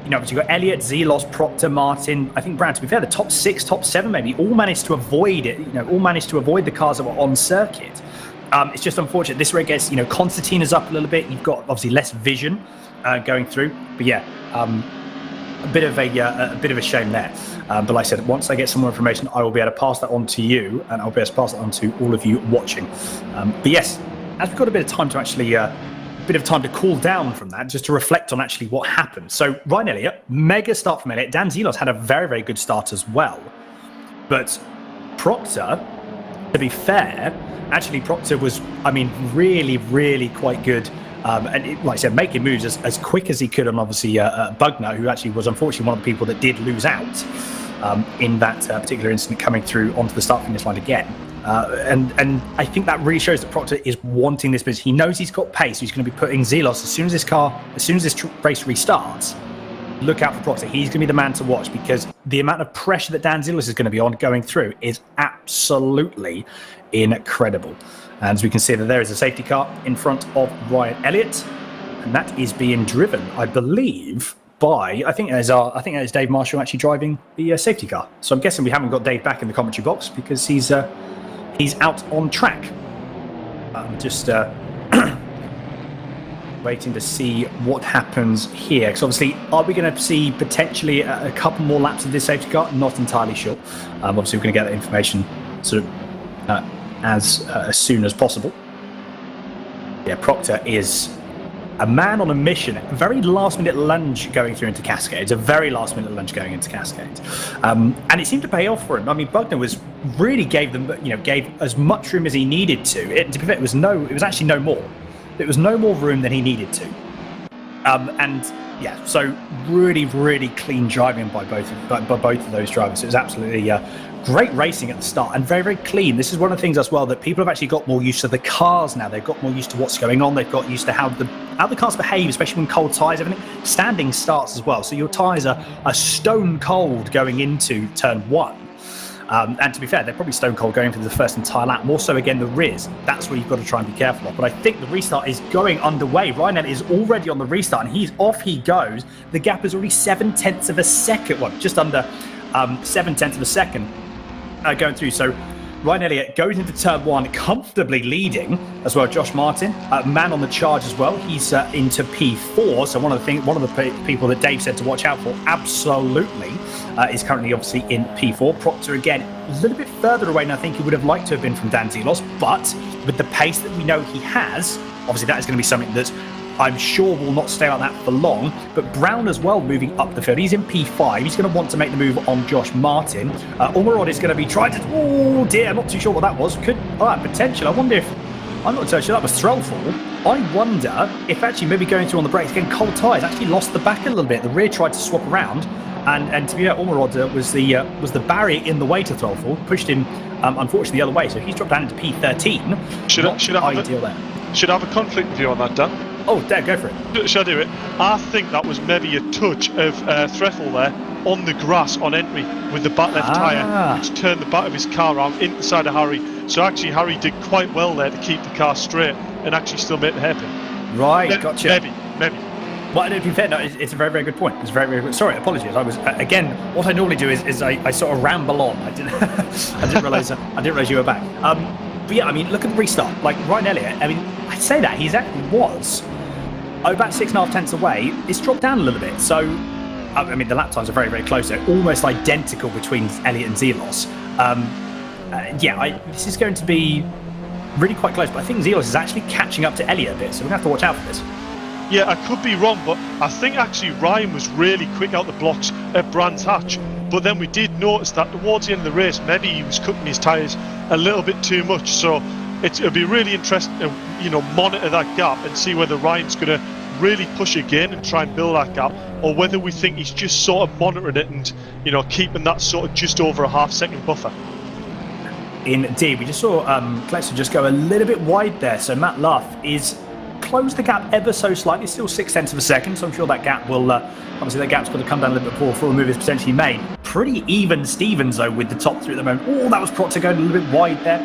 You know, but you've got Elliott, Zelos, Proctor, Martin. I think Brad, to be fair, the top 6, top 7 maybe all managed to avoid it. You know, all managed to avoid the cars that were on circuit. It's just unfortunate. This rig gets, you know, Constantine is up a little bit. You've got obviously less vision going through. But yeah, a bit of a shame there. But like I said, once I get some more information, I will be able to pass that on to you, and I'll be able to pass it on to all of you watching. But yes, as we've got a bit of time to actually. Bit of time to cool down from that, just to reflect on actually what happened. So Ryan Elliott, mega start from Elliott. Dan Zelos had a very, very good start as well. But Proctor, to be fair, actually Proctor was, I mean, really, really quite good. And like I said, making moves as quick as he could on obviously Bugner, who actually was unfortunately one of the people that did lose out in that particular incident, coming through onto the start finish line again. And I think that really shows that Proctor is wanting this business. He knows he's got pace. He's going to be putting Zelos as soon as this race restarts. Look out for Proctor. He's going to be the man to watch, because the amount of pressure that Dan Zelos is going to be on going through is absolutely incredible. And as we can see, that there is a safety car in front of Ryan Elliott, and that is being driven, I believe, by I think that is Dave Marshall actually driving the safety car. So I'm guessing we haven't got Dave back in the commentary box because he's out on track. I'm just waiting to see what happens here. Because obviously, are we going to see potentially a couple more laps of this safety car? Not entirely sure. Obviously, we're going to get that information sort of as soon as possible. Yeah, Proctor is a man on a mission. A very last-minute lunge going through into Cascades. A very last-minute lunge going into Cascades, and it seemed to pay off for him. I mean, Bugner gave as much room as he needed to. To be fair, it was actually no more. It was no more room than he needed to. And yeah, so really, really clean driving by both of those drivers. It was absolutely great racing at the start, and very, very clean. This is one of the things as well that people have actually got more used to the cars now. They've got more used to what's going on. They've got used to how the cars behave, especially when cold tyres, everything. Standing starts as well, so your tyres are stone cold going into turn 1. And to be fair, they're probably stone cold going through the first entire lap. More so again, the Riz. That's where you've got to try and be careful of. But I think the restart is going underway. Ryan Elliott is already on the restart, and he's off he goes. The gap is already 7/10 of a second. Well, just under 7/10 of a second going through. So Ryan Elliott goes into turn 1 comfortably leading as well. Josh Martin, man on the charge as well. He's into P4. So one of the people that Dave said to watch out for, absolutely, is currently obviously in P4. Proctor again a little bit further away than I think he would have liked to have been from Dan Zelos, but with the pace that we know he has, obviously that is going to be something that I'm sure will not stay like that for long. But Brown as well moving up the field. He's in P5. He's going to want to make the move on Josh Martin. Ormerod is going to be trying to... Oh dear, I'm not too sure what that was. Potential. I wonder if... I'm not too sure that was Threlfall. I wonder if actually maybe going through on the brakes, again, cold tyres, actually lost the back a little bit. The rear tried to swap around. And to be fair, Ormerod was the barrier in the way to Threlfall. Pushed him, unfortunately, the other way. So he's dropped down into P13. Should I have a conflict with you on that, Dan? Oh, Dad, go for it. Shall I do it? I think that was maybe a touch of Threffel there on the grass on entry with the back left tyre, which turned the back of his car around into the side of Harry. So actually, Harry did quite well there to keep the car straight and actually still make the hairpin. Right, gotcha. Maybe. Well, to be fair, no, it's a very, very good point. It's very, very good. Sorry, apologies. I was again. What I normally do is I sort of ramble on. I didn't realize you were back. But yeah, I mean, look at the restart. Like Ryan Elliott. I mean, I'd say that he's actually was about 6.5 tenths away. It's dropped down a little bit. So, I mean, the lap times are very, very close. They're almost identical between Elliott and Zelos. This is going to be really quite close. But I think Zelos is actually catching up to Elliott a bit. So we're going to have to watch out for this. Yeah, I could be wrong, but I think actually Ryan was really quick out the blocks at Brands Hatch. But then we did notice that towards the end of the race, maybe he was cutting his tyres a little bit too much. So it'll be really interesting to monitor that gap and see whether Ryan's going to really push again and try and build that gap, or whether we think he's just sort of monitoring it and keeping that sort of just over a half-second buffer. Indeed, we just saw Klexter just go a little bit wide there. So Matt Luff is closed the gap ever so slightly, still 0.6 of a second. So I'm sure that gap will, obviously that gap's got to come down a little bit before a move is potentially made. Pretty even Stevens though with the top three at the moment. Oh, that was Proctor going a little bit wide there.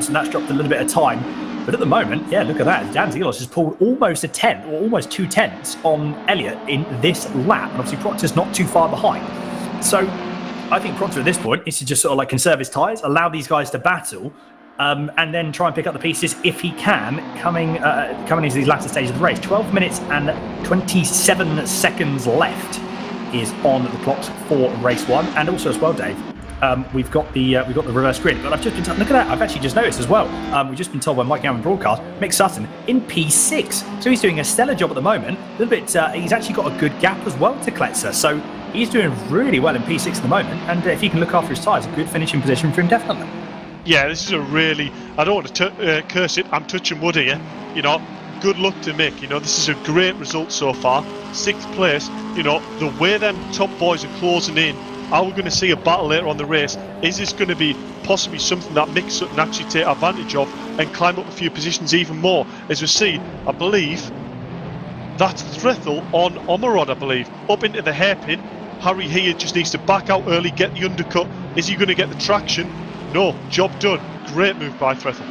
So that's dropped a little bit of time. But at the moment, yeah, look at that. Dan Zelos has pulled almost a 10 or almost 2 tenths on Elliott in this lap. And obviously Proctor's not too far behind. So I think Proctor at this point is to just sort of like conserve his tyres, allow these guys to battle, and then try and pick up the pieces if he can coming into these latter stages of the race. 12 minutes and 27 seconds left is on the clocks for race 1. And also as well, Dave, we've got the reverse grid. But I've just been told, look at that, I've actually just noticed as well. We've just been told by Mike Gowan broadcast, Mick Sutton in P6. So he's doing a stellar job at the moment. A little bit, he's actually got a good gap as well to Klexter. So he's doing really well in P6 at the moment, and if he can look after his tyres, a good finishing position for him, definitely. Yeah, this is a really, I don't want to curse it, I'm touching wood here, you know, good luck to Mick, you know, this is a great result so far, 6th place, you know, the way them top boys are closing in, are we going to see a battle later on the race? Is this going to be possibly something that Mick Sutton actually take advantage of and climb up a few positions even more? As we see, I believe, that's Threthel on Omerod, I believe, up into the hairpin. Harry here just needs to back out early, get the undercut. Is he going to get the traction? No, job done. Great move by Threthel.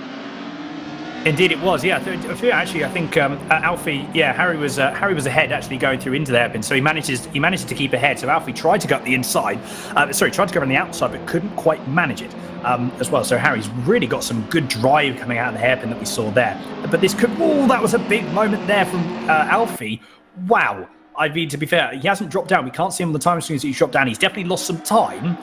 Indeed, it was. Yeah, actually, I think Alfie. Yeah, Harry was ahead actually going through into the hairpin, so he manages to keep ahead. So Alfie tried to go up the inside. Tried to go around the outside, but couldn't quite manage it as well. So Harry's really got some good drive coming out of the hairpin that we saw there. But this could. Oh, that was a big moment there from Alfie. Wow. I mean, to be fair, he hasn't dropped down. We can't see him on the time screens that he's dropped down. He's definitely lost some time.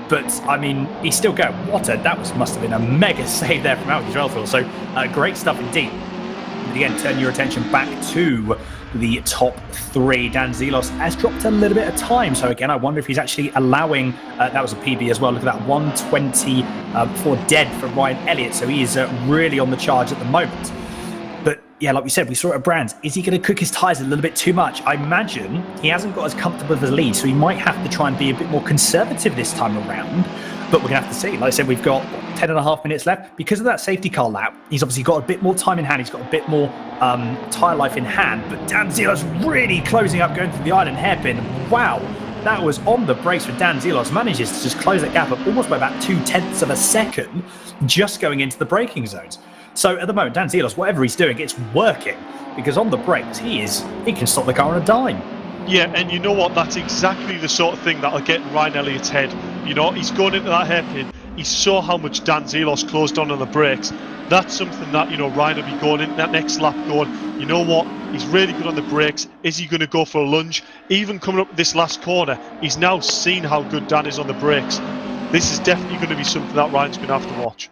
But, I mean, he's still going. Must have been a mega save there from Alfie Drellfield. So, great stuff indeed. But again, turn your attention back to the top 3. Dan Zelos has dropped a little bit of time. So, again, I wonder if he's actually allowing... that was a PB as well. Look at that, 120 for dead for Ryan Elliott. So, he is really on the charge at the moment. But yeah, like we said, we saw it at Brands. Is he going to cook his tyres a little bit too much? I imagine he hasn't got as comfortable of a lead, so he might have to try and be a bit more conservative this time around. But we're going to have to see. Like I said, we've got 10.5 minutes left. Because of that safety car lap, he's obviously got a bit more time in hand. He's got a bit more tyre life in hand. But Dan Zelos really closing up, going through the island hairpin. Wow. That was on the brakes for Dan Zelos. Manages to just close that gap up almost by about 0.2 of a second, just going into the braking zones. So at the moment, Dan Zelos, whatever he's doing, it's working, because on the brakes, he can stop the car on a dime. Yeah, and you know what? That's exactly the sort of thing that'll get in Ryan Elliott's head. You know, he's going into that hairpin. He saw how much Dan Zelos closed on the brakes. That's something that, you know, Ryan will be going in that next lap going, you know what? He's really good on the brakes. Is he going to go for a lunge? Even coming up this last corner, he's now seen how good Dan is on the brakes. This is definitely going to be something that Ryan's going to have to watch.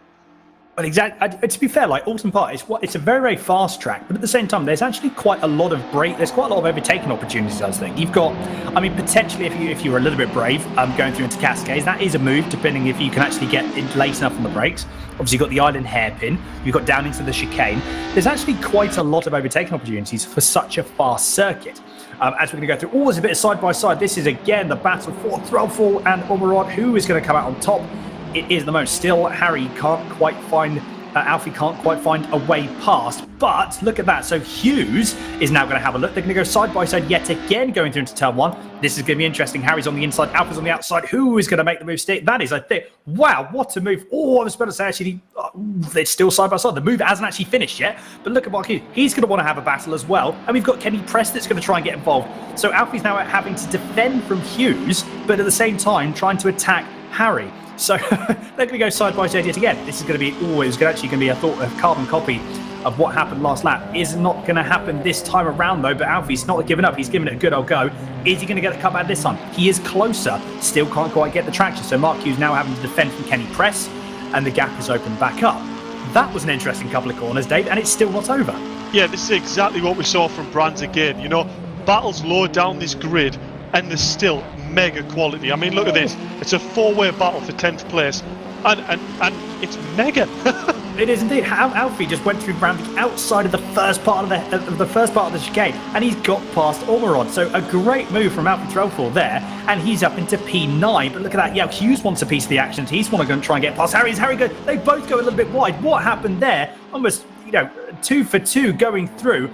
But exactly, to be fair, like Oulton Park, it's a very, very fast track, but at the same time, there's actually quite a lot of there's quite a lot of overtaking opportunities, I think. You've got, I mean, potentially if you were a little bit brave, going through into Cascades, that is a move, depending if you can actually get in late enough on the brakes. Obviously, you've got the island hairpin, you've got down into the chicane. There's actually quite a lot of overtaking opportunities for such a fast circuit. As we're going to go through, there's a bit of side-by-side. This is, again, the battle for Threlfall and Omerod. Who is going to come out on top? It is the most. Still, Harry can't quite find, Alfie can't quite find a way past. But look at that. So Hughes is now going to have a look. They're going to go side by side yet again, going through into turn 1. This is going to be interesting. Harry's on the inside, Alfie's on the outside. Who is going to make the move stick? That is, I think, wow, what a move. Oh, I was about to say, actually, it's still side by side. The move hasn't actually finished yet. But look at Mark Hughes. He's going to want to have a battle as well. And we've got Kenny Press that's going to try and get involved. So Alfie's now having to defend from Hughes, but at the same time, trying to attack Harry. So they're going to go side by side yet again. This is going to be actually going to be a carbon copy of what happened last lap. Is not going to happen this time around though. But Alfie's not giving up. He's giving it a good old go. Is he going to get the cut back this time? He is closer. Still can't quite get the traction. So Mark Hughes now having to defend from Kenny Press, and the gap is opened back up. That was an interesting couple of corners, Dave, and it's still not over. Yeah, this is exactly what we saw from Brands again. You know, battles lower down this grid, and there's still mega quality. I mean, look at this. It's a 4-way battle for 10th place, and it's mega. It is indeed. Alfie just went through around the outside of the first part of the chicane, and he's got past Ormerod. So a great move from Alfie Threlfall there, and he's up into P9. But look at that. Yeah, Hughes wants a piece of the action. He's want to try and get past Harry. Is Harry good? They both go a little bit wide. What happened there? Almost, 2 for 2 going through.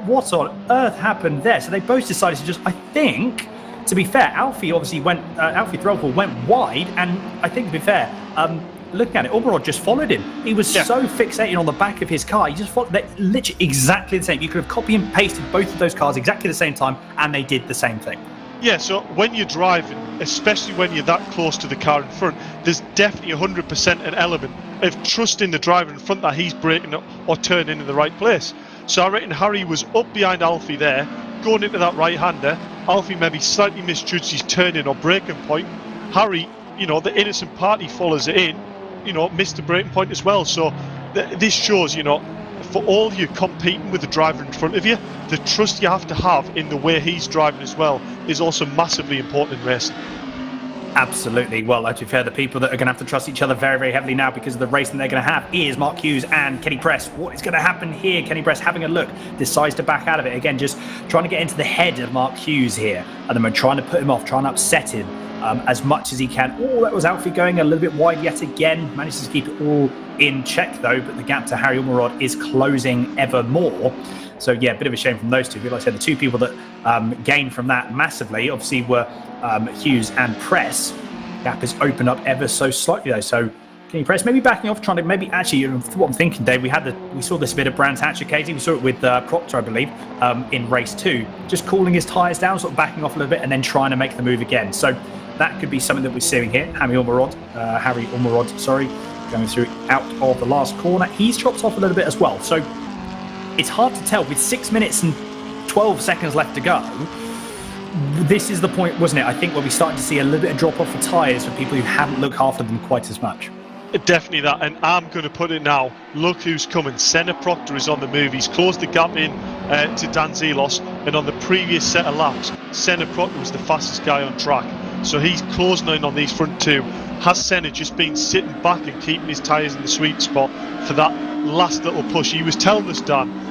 What on earth happened there? So they both decided to just, I think, to be fair, Alfie Threlfall went wide, and I think, to be fair, looking at it, Ormerod just followed him. He was so fixated on the back of his car. He just followed. They're literally exactly the same. You could have copy and pasted both of those cars exactly the same time, and they did the same thing. Yeah, so when you're driving, especially when you're that close to the car in front, there's definitely 100% an element of trusting the driver in front that he's braking or turning in the right place. So I reckon Harry was up behind Alfie there, going into that right-hander. Alfie maybe slightly misjudged his turning or braking point. Harry, the innocent party follows it in, missed the braking point as well. So this shows, for all you competing with the driver in front of you, the trust you have to have in the way he's driving as well is also massively important in racing. Absolutely. Well, to be fair, the people that are going to have to trust each other very, very heavily now because of the racing they're going to have is Mark Hughes and Kenny Press. What is going to happen here? Kenny Press having a look, decides to back out of it. Again, just trying to get into the head of Mark Hughes here. At the moment, trying to put him off, trying to upset him as much as he can. Oh, that was Alfie going a little bit wide yet again. Manages to keep it all in check, though, but the gap to Harry Ormerod is closing ever more. So, yeah, a bit of a shame from those two. But like I said, the two people that gained from that massively, obviously, were Hughes and Press. Gap has opened up ever so slightly, though. So, Kenny Press maybe backing off, trying to maybe actually, what I'm thinking, Dave, we saw this bit of Brands Hatch occasionally. We saw it with Proctor, I believe, in race 2. Just cooling his tyres down, sort of backing off a little bit, and then trying to make the move again. So, that could be something that we're seeing here. Harry Ormerod, going through out of the last corner. He's dropped off a little bit as well. So, it's hard to tell. With 6 minutes and 12 seconds left to go, this is the point, wasn't it? I think where we started to see a little bit of drop off of tyres for people who haven't looked after them quite as much. Definitely that, and I'm going to put it now. Look who's coming. Senna Proctor is on the move. He's closed the gap in to Dan Zelos, and on the previous set of laps, Senna Proctor was the fastest guy on track. So he's closing in on these front two. Has Senna just been sitting back and keeping his tyres in the sweet spot for that last little push? He was telling us, Dan,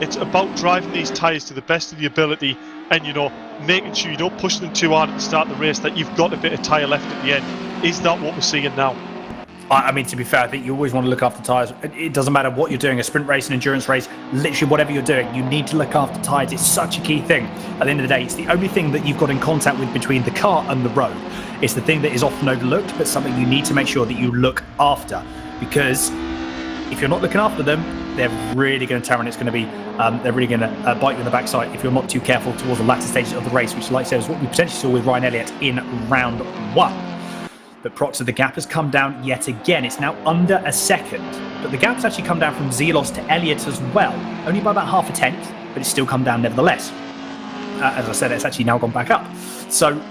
it's about driving these tyres to the best of the ability and, making sure you don't push them too hard at the start of the race, that you've got a bit of tyre left at the end. Is that what we're seeing now? I mean, to be fair, I think you always want to look after tyres. It doesn't matter what you're doing, a sprint race, an endurance race, literally whatever you're doing, you need to look after tyres. It's such a key thing. At the end of the day, it's the only thing that you've got in contact with between the car and the road. It's the thing that is often overlooked, but something you need to make sure that you look after. Because if you're not looking after them, they're really going to tear, and it's going to be, they're really going to bite you in the backside if you're not too careful towards the latter stages of the race, which, like I said, is what we potentially saw with Ryan Elliott in round 1. But Proctor, the gap has come down yet again. It's now under a second. But the gap's actually come down from Zelos to Elliott as well. Only by about half a tenth, but it's still come down nevertheless. As I said, it's actually now gone back up. So,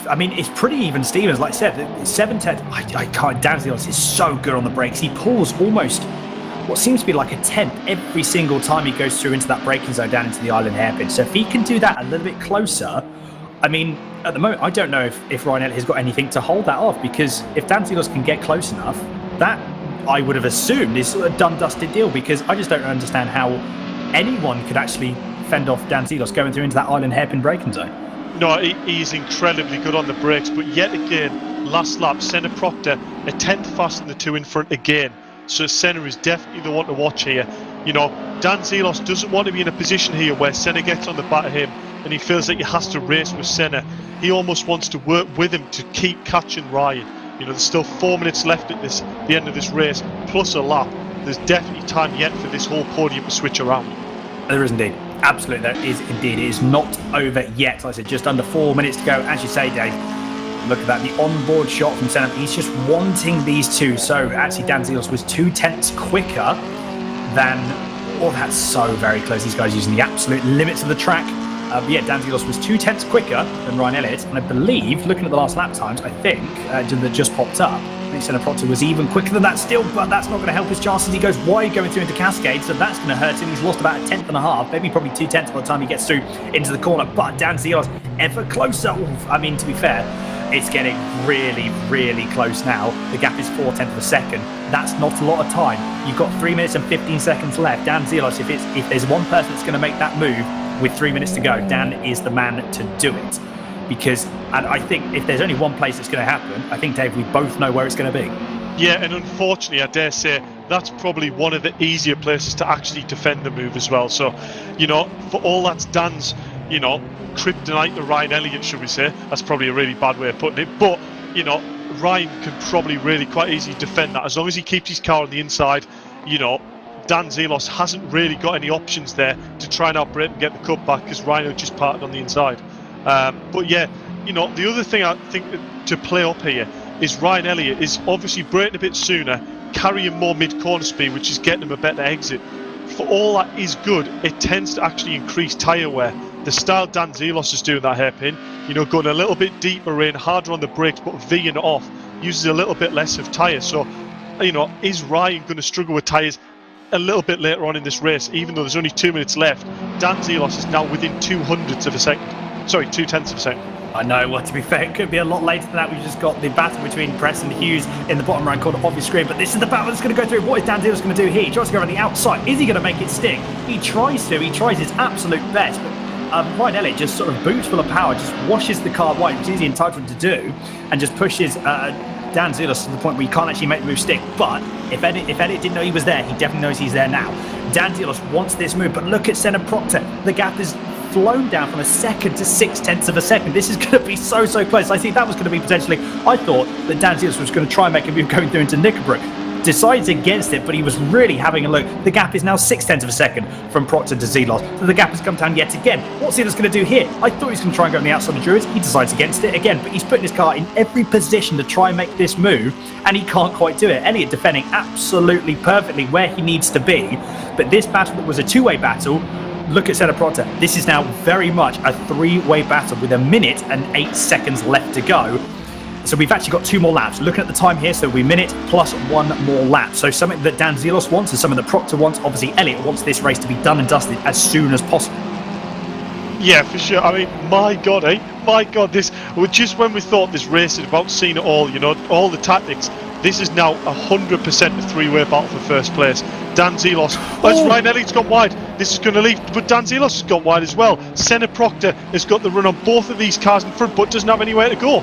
I mean, it's pretty even Stevens. Like I said, 7 tenths. I can't. Dan Zelos is so good on the brakes. He pulls almost what seems to be like a tenth every single time he goes through into that braking zone down into the island hairpin. So if he can do that a little bit closer, I mean, at the moment, I don't know if Ryan Elliott has got anything to hold that off, because if Dan Zelos can get close enough, that I would have assumed is a done, dusted deal, because I just don't understand how anyone could actually fend off Dan Zelos going through into that island hairpin braking zone. No, he's incredibly good on the brakes, but yet again, last lap, Senna Proctor, a tenth faster than the two in front again. So Senna is definitely the one to watch here. Dan Zelos doesn't want to be in a position here where Senna gets on the back of him and he feels like he has to race with Senna. He almost wants to work with him to keep catching Ryan. There's still 4 minutes left at the end of this race, plus a lap. There's definitely time yet for this whole podium to switch around. There is indeed. Absolutely, there is indeed. It is not over yet. Like I said, just under 4 minutes to go. As you say, Dave, look at that. The onboard shot from Senna. He's just wanting these two. So actually, Dan Zelos was 2 tenths quicker than... Oh, that's so very close. These guys using the absolute limits of the track. But yeah, Dan Zelos was 2 tenths quicker than Ryan Elliott. And I believe, looking at the last lap times, I think, that just popped up, I think Senna Proctor was even quicker than that still, but that's not going to help his chances. He goes wide going through into Cascade, so that's going to hurt him. He's lost about a tenth and a half, maybe probably 2 tenths by the time he gets through into the corner. But Dan Zelos ever closer. Oof, I mean, to be fair, It's getting really, really close now. The gap is 0.4 of a second. That's not a lot of time. You've got 3 minutes and 15 seconds left. Dan Zelos, if there's one person that's going to make that move with 3 minutes to go, Dan is the man to do it. Because, and I think if there's only one place that's going to happen, I think, Dave, we both know where it's going to be. Yeah, and unfortunately, I dare say, that's probably one of the easier places to actually defend the move as well. So, for all that's Dan's, kryptonite to Ryan Elliott, should we say? That's probably a really bad way of putting it. But, Ryan can probably really quite easily defend that. As long as he keeps his car on the inside, Dan Zelos hasn't really got any options there to try and outbrake and get the cut back because Rhino just parted on the inside. But yeah, the other thing I think to play up here is Ryan Elliott is obviously braking a bit sooner, carrying more mid-corner speed, which is getting him a better exit. For all that is good, it tends to actually increase tyre wear. The style Dan Zelos is doing that hairpin, going a little bit deeper in, harder on the brakes, but V'ing off, uses a little bit less of tyre. So, is Ryan going to struggle with tyres a little bit later on in this race, even though there's only 2 minutes left? Dan Zelos is now within 0.02 of a second. Sorry, 0.2 of a second. I know, well, to be fair, it could be a lot later than that. We've just got the battle between Preston Hughes in the bottom right corner of your screen, but this is the battle that's going to go through. What is Dan Zelos going to do here? He tries to go around the outside. Is he going to make it stick? He tries his absolute best, but Ryan Elliott just sort of boots full of power, just washes the car white, which is easy entitled to do, and just pushes Dan Zelos to the point where he can't actually make the move stick. But if Elliott didn't know he was there, he definitely knows he's there now. Dan Zelos wants this move, but look at Senna Proctor. The gap is flown down from a second to 0.6 of a second. This is going to be so close. I think that was going to be potentially, I thought that Dan Zelos was going to try and make a move going through into Knickerbrook. Decides against it, but he was really having a look. The gap is now 0.6 of a second from Proctor to Zelos. So the gap has come down yet again. What's Zelos going to do here? I thought he was going to try and go on the outside of Druids. He decides against it again, but he's putting his car in every position to try and make this move, and he can't quite do it. Elliott defending absolutely perfectly where he needs to be, but this battle that was a two-way battle, look at Senna Proctor. This is now very much a three-way battle with 1 minute and 8 seconds left to go. So we've actually got 2 more laps. Looking at the time here, so we minute plus 1 more lap. So something that Dan Zelos wants and something that Proctor wants. Obviously, Elliott wants this race to be done and dusted as soon as possible. Yeah, for sure. I mean, my God, My God, this just when we thought this race had about seen it all, all the tactics. This is now 100% a three-way battle for first place. Dan Zelos, as Ryan Elliott's gone wide, this is going to leave, but Dan Zelos has gone wide as well. Senna Proctor has got the run on both of these cars in front, but doesn't have anywhere to go.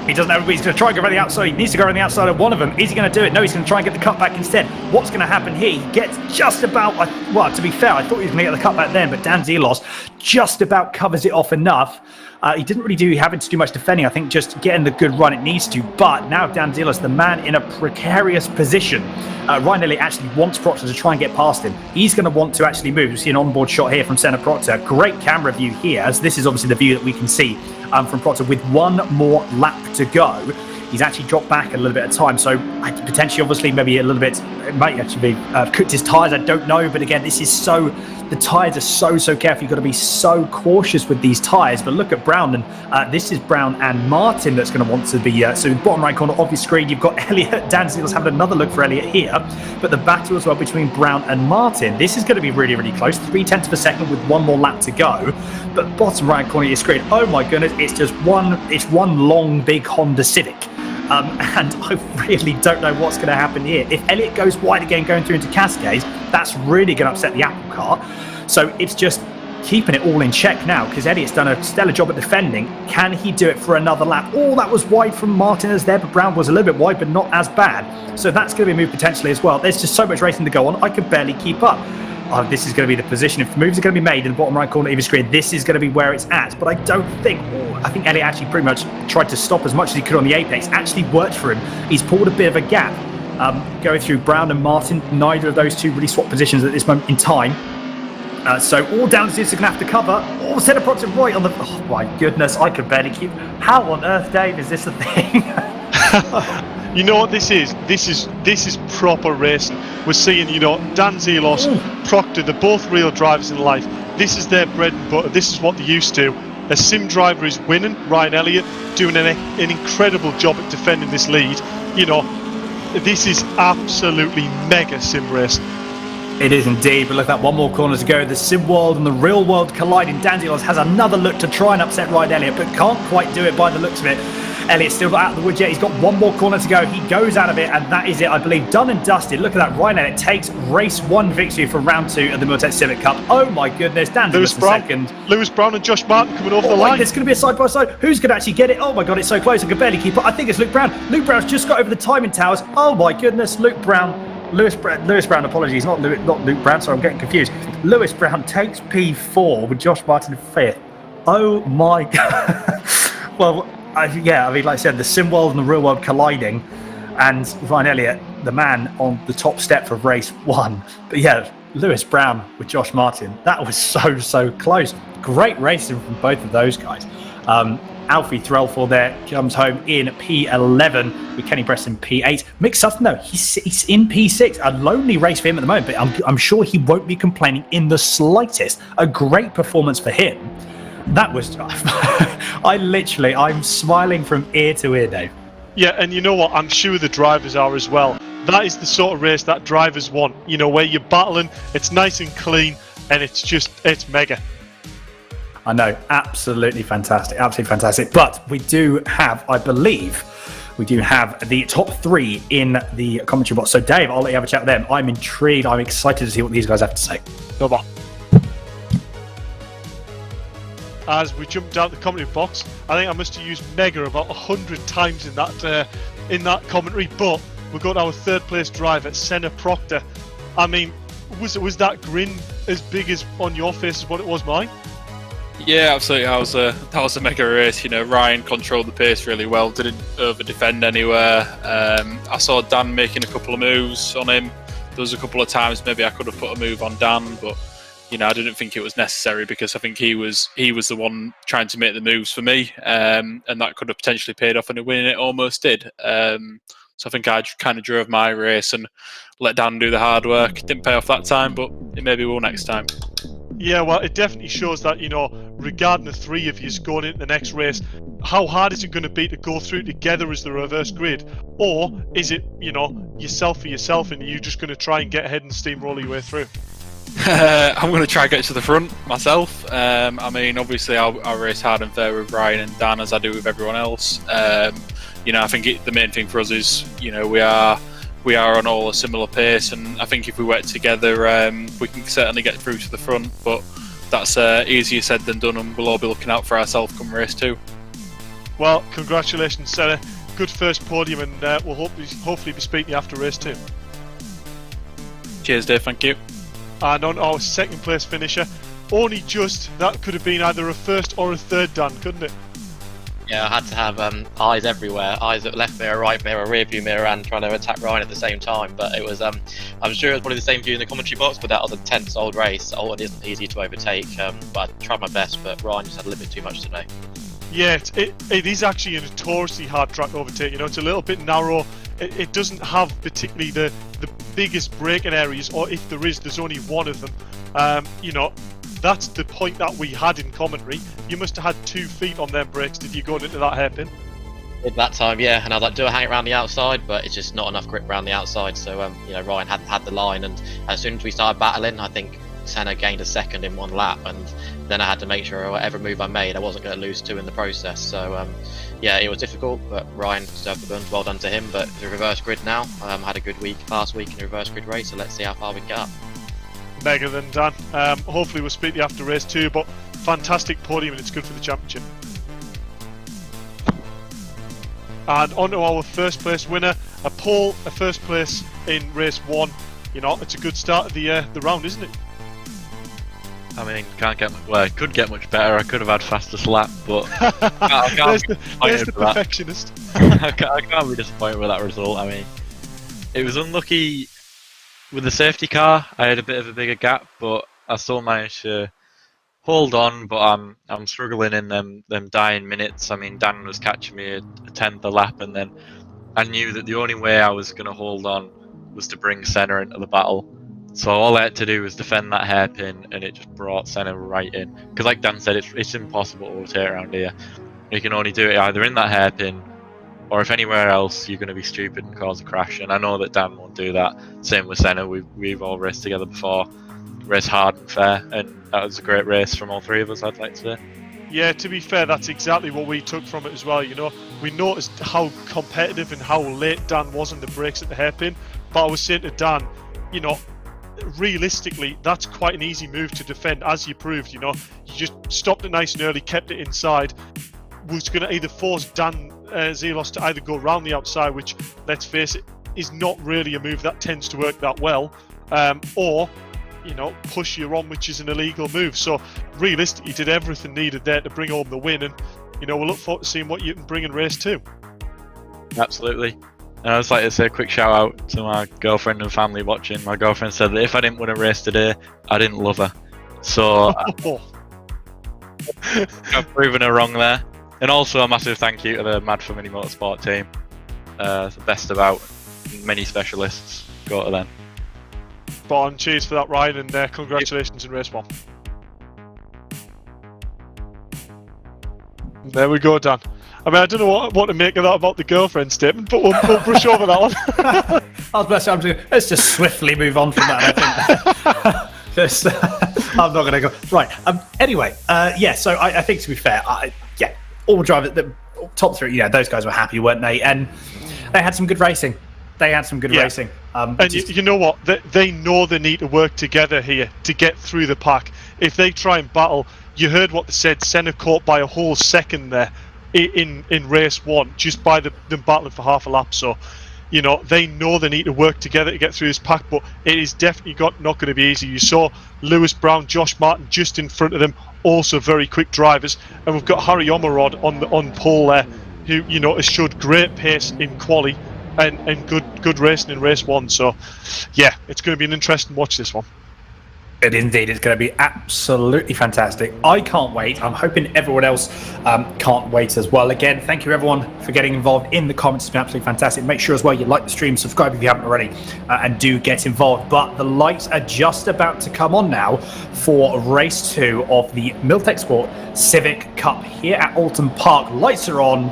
He doesn't know. He's going to try and go around the outside. He needs to go around the outside of one of them. Is he going to do it? No, he's going to try and get the cutback instead. What's going to happen here? He gets just about, well, to be fair, I thought he was going to get the cutback then, but Dan Zelos just about covers it off enough. He didn't really having to do much defending. I think just getting the good run it needs to. But now Dan Zelos, the man in a precarious position. Ryan Elliott actually wants Proctor to try and get past him. He's going to want to actually move. You see an onboard shot here from Senna Proctor. Great camera view here, as this is obviously the view that we can see from Proctor with 1 more lap to go. He's actually dropped back a little bit of time, so potentially, obviously, maybe a little bit, it might actually be cooked his tyres, I don't know, but again, this is the tyres are so careful. You've got to be so cautious with these tyres. But look at Brown, and this is Brown and Martin that's going to want to be, so bottom right corner of your screen, you've got Elliott. Dan Zelos having another look for Elliott here, but the battle as well between Brown and Martin, this is going to be really close, 0.3 of a second with 1 more lap to go. But bottom right corner of your screen, oh my goodness, it's just one long big Honda Civic. And I really don't know what's going to happen here. If Elliott goes wide again going through into Cascades, that's really going to upset the Apple car. So it's just keeping it all in check now, because Elliott's done a stellar job at defending. Can he do it for another lap? Oh, that was wide from Martinez there, but Brown was a little bit wide, but not as bad. So that's going to be a move potentially as well. There's just so much racing to go on. I can barely keep up. This is going to be the position. If moves are going to be made in the bottom right corner of your screen, this is going to be where it's at. But I don't think... I think Elliott actually pretty much tried to stop as much as he could on the apex. Actually worked for him. He's pulled a bit of a gap. Going through Brown and Martin. Neither of those two really swap positions at this moment in time. So all down to this are going to have to cover. Oh, Senna Proctor right on the... Oh, my goodness. I could barely keep... How on earth, Dave, is this a thing? You know what this is? This is proper racing. We're seeing, Dan Zelos, Proctor, they're both real drivers in life. This is their bread and butter. This is what they're used to. A sim driver is winning. Ryan Elliott doing an incredible job at defending this lead. This is absolutely mega sim racing. It is indeed, but look at that, 1 more corner to go. The sim world and the real world colliding. Dan Zelos has another look to try and upset Ryan Elliott, but can't quite do it by the looks of it. Elliott's still not out of the woods yet. He's got one more corner to go. He goes out of it, and that is it, I believe. Done and dusted. Look at that. Ryan Elliott takes race 1 victory for round 2 of the Milltek Civic Cup. Oh my goodness. Dan's in second. Lewis Brown and Josh Martin coming over the line. line. It's going to be a side-by-side. Who's going to actually get it? Oh my god, it's so close. I can barely keep up. I think it's Luke Brown. Luke Brown's just got over the timing towers. Oh my goodness. Lewis Brown, apologies, not Luke Brown, sorry, I'm getting confused. Lewis Brown takes P4 with Josh Martin in 5th. Oh my god. Well, like I said, the sim world and the real world colliding, and Ryan Elliott, the man on the top step for race 1. But yeah, Lewis Brown with Josh Martin, that was so close. Great racing from both of those guys. Alfie Threlford there comes home in P11 with Kenny Preston P8. Mick Sutton, though, he's in P6. A lonely race for him at the moment, but I'm sure he won't be complaining in the slightest. A great performance for him. That was... I'm smiling from ear to ear, Dave. Yeah, and you know what? I'm sure the drivers are as well. That is the sort of race that drivers want. You know, where you're battling, it's nice and clean, and it's mega. I know, absolutely fantastic. But we do have, I believe, the top 3 in the commentary box. So, Dave, I'll let you have a chat with them. I'm intrigued. I'm excited to see what these guys have to say. Come on. As we jump down the commentary box, I think I must have used mega about 100 times in that commentary. But we've got our 3rd place driver, Senna Proctor. I mean, was that grin as big as on your face as what it was mine? Yeah, absolutely. That was a mega race. You know, Ryan controlled the pace really well, didn't over defend anywhere. I saw Dan making a couple of moves on him. There was a couple of times maybe I could have put a move on Dan, but you know, I didn't think it was necessary because I think he was the one trying to make the moves for me, and that could have potentially paid off in a win, and it almost did. So I think I kind of drove my race and let Dan do the hard work. It didn't pay off that time, but it maybe will next time. Yeah, well, it definitely shows that, you know, regarding the 3 of you going into the next race, how hard is it going to be to go through together as the reverse grid? Or is it, you know, yourself for yourself and you're just going to try and get ahead and steamroll your way through? I'm going to try and get to the front myself. I mean, obviously I'll race hard and fair with Ryan and Dan as I do with everyone else. You know, I think the main thing for us is, you know, we are on all a similar pace, and I think if we work together, we can certainly get through to the front. But that's easier said than done, and we'll all be looking out for ourselves come race 2. Well, congratulations, Sarah. Good first podium, and we'll hopefully be speaking to you after race 2. Cheers, Dave. Thank you. And on our 2nd place finisher, only just that could have been either a 1st or a 3rd, Dan, couldn't it? Yeah, I had to have eyes everywhere. Eyes at left mirror, right mirror, rear view mirror, and trying to attack Ryan at the same time. But it was, I'm sure it was probably the same view in the commentary box, but that was a tense old race. Oulton isn't easy to overtake, but I tried my best, but Ryan just had a little bit too much today. Yeah, it is actually a notoriously hard track to overtake. You know, it's a little bit narrow. It doesn't have particularly the biggest braking areas, or if there is, there's only one of them. You know, that's the point that we had in commentary. You must have had 2 feet on them brakes if you go into that hairpin. At that time, yeah, and I was like, do I hang it around the outside? But it's just not enough grip around the outside. So, you know, Ryan had the line, and as soon as we started battling, I think Senna gained a 2nd in 1 lap, and then I had to make sure whatever move I made, I wasn't going to lose 2 in the process. So, yeah, it was difficult, but Ryan deserved the burns. Well done to him. But the reverse grid now, had a good week last week in the reverse grid race, so let's see how far we get up. Mega then, Dan. Hopefully we'll speak to you after race 2, but fantastic podium, and it's good for the championship. And on to our 1st place winner, a pole, a 1st place in race 1. You know, it's a good start of the round, isn't it? I mean, it could get much better. I could have had fastest lap, but I can't there's the perfectionist. I can't be disappointed with that result. I mean, it was unlucky with the safety car. I had a bit of a bigger gap, but I still managed to hold on. But I'm struggling in them dying minutes. I mean, Dan was catching me a 10th a lap, and then I knew that the only way I was going to hold on was to bring Senna into the battle. So all I had to do was defend that hairpin, and it just brought Senna right in. Because like Dan said, it's impossible to overtake around here. You can only do it either in that hairpin, or if anywhere else, you're going to be stupid and cause a crash. And I know that Dan won't do that. Same with Senna. We've all raced together before. Raced hard and fair, and that was a great race from all 3 of us, I'd like to say. Yeah, to be fair, that's exactly what we took from it as well. We noticed how competitive and how late Dan was on the brakes at the hairpin. But I was saying to Dan, realistically, that's quite an easy move to defend, as you proved. You just stopped it nice and early, kept it inside. Was going to either force Dan Zelos to either go around the outside, which, let's face it, is not really a move that tends to work that well, or push you on, which is an illegal move. So realistically, he did everything needed there to bring home the win, and we'll look forward to seeing what you can bring in race 2. Absolutely. And I'd just like to say a quick shout out to my girlfriend and family watching. My girlfriend said that if I didn't win a race today, I didn't love her. So I've proven her wrong there. And also a massive thank you to the Mad for Mini Motorsport team. The best about many specialists. Go to them. Spot on. Cheers for that, Ryan, and congratulations in race 1. There we go, Dan. I mean, I don't know what to make of that about the girlfriend statement, but we'll brush over that one. I was blessed. Let's just swiftly move on from that. I think. I'm not going to go. Right. Anyway, so I think, to be fair, all drivers, the top 3, those guys were happy, weren't they? And they had some good racing. Racing. And you know what? They know they need to work together here to get through the pack. If they try and battle, you heard what they said. Senna caught by a whole second there in race 1, just by them battling for half a lap. So, they know they need to work together to get through this pack, but it is definitely not going to be easy. You saw Lewis Brown, Josh Martin just in front of them, also very quick drivers, and we've got Harry Omerod on pole there, who has showed great pace in quali and good racing in race 1. So, yeah, it's going to be an interesting watch, this one. It is indeed. It's going to be absolutely fantastic. I can't wait. I'm hoping everyone else can't wait as well. Again, thank you everyone for getting involved in the comments. It's been absolutely fantastic. Make sure as well you like the stream, subscribe if you haven't already, and do get involved. But the lights are just about to come on now for race 2 of the Milltek Sport Civic Cup here at Oulton Park. Lights are on.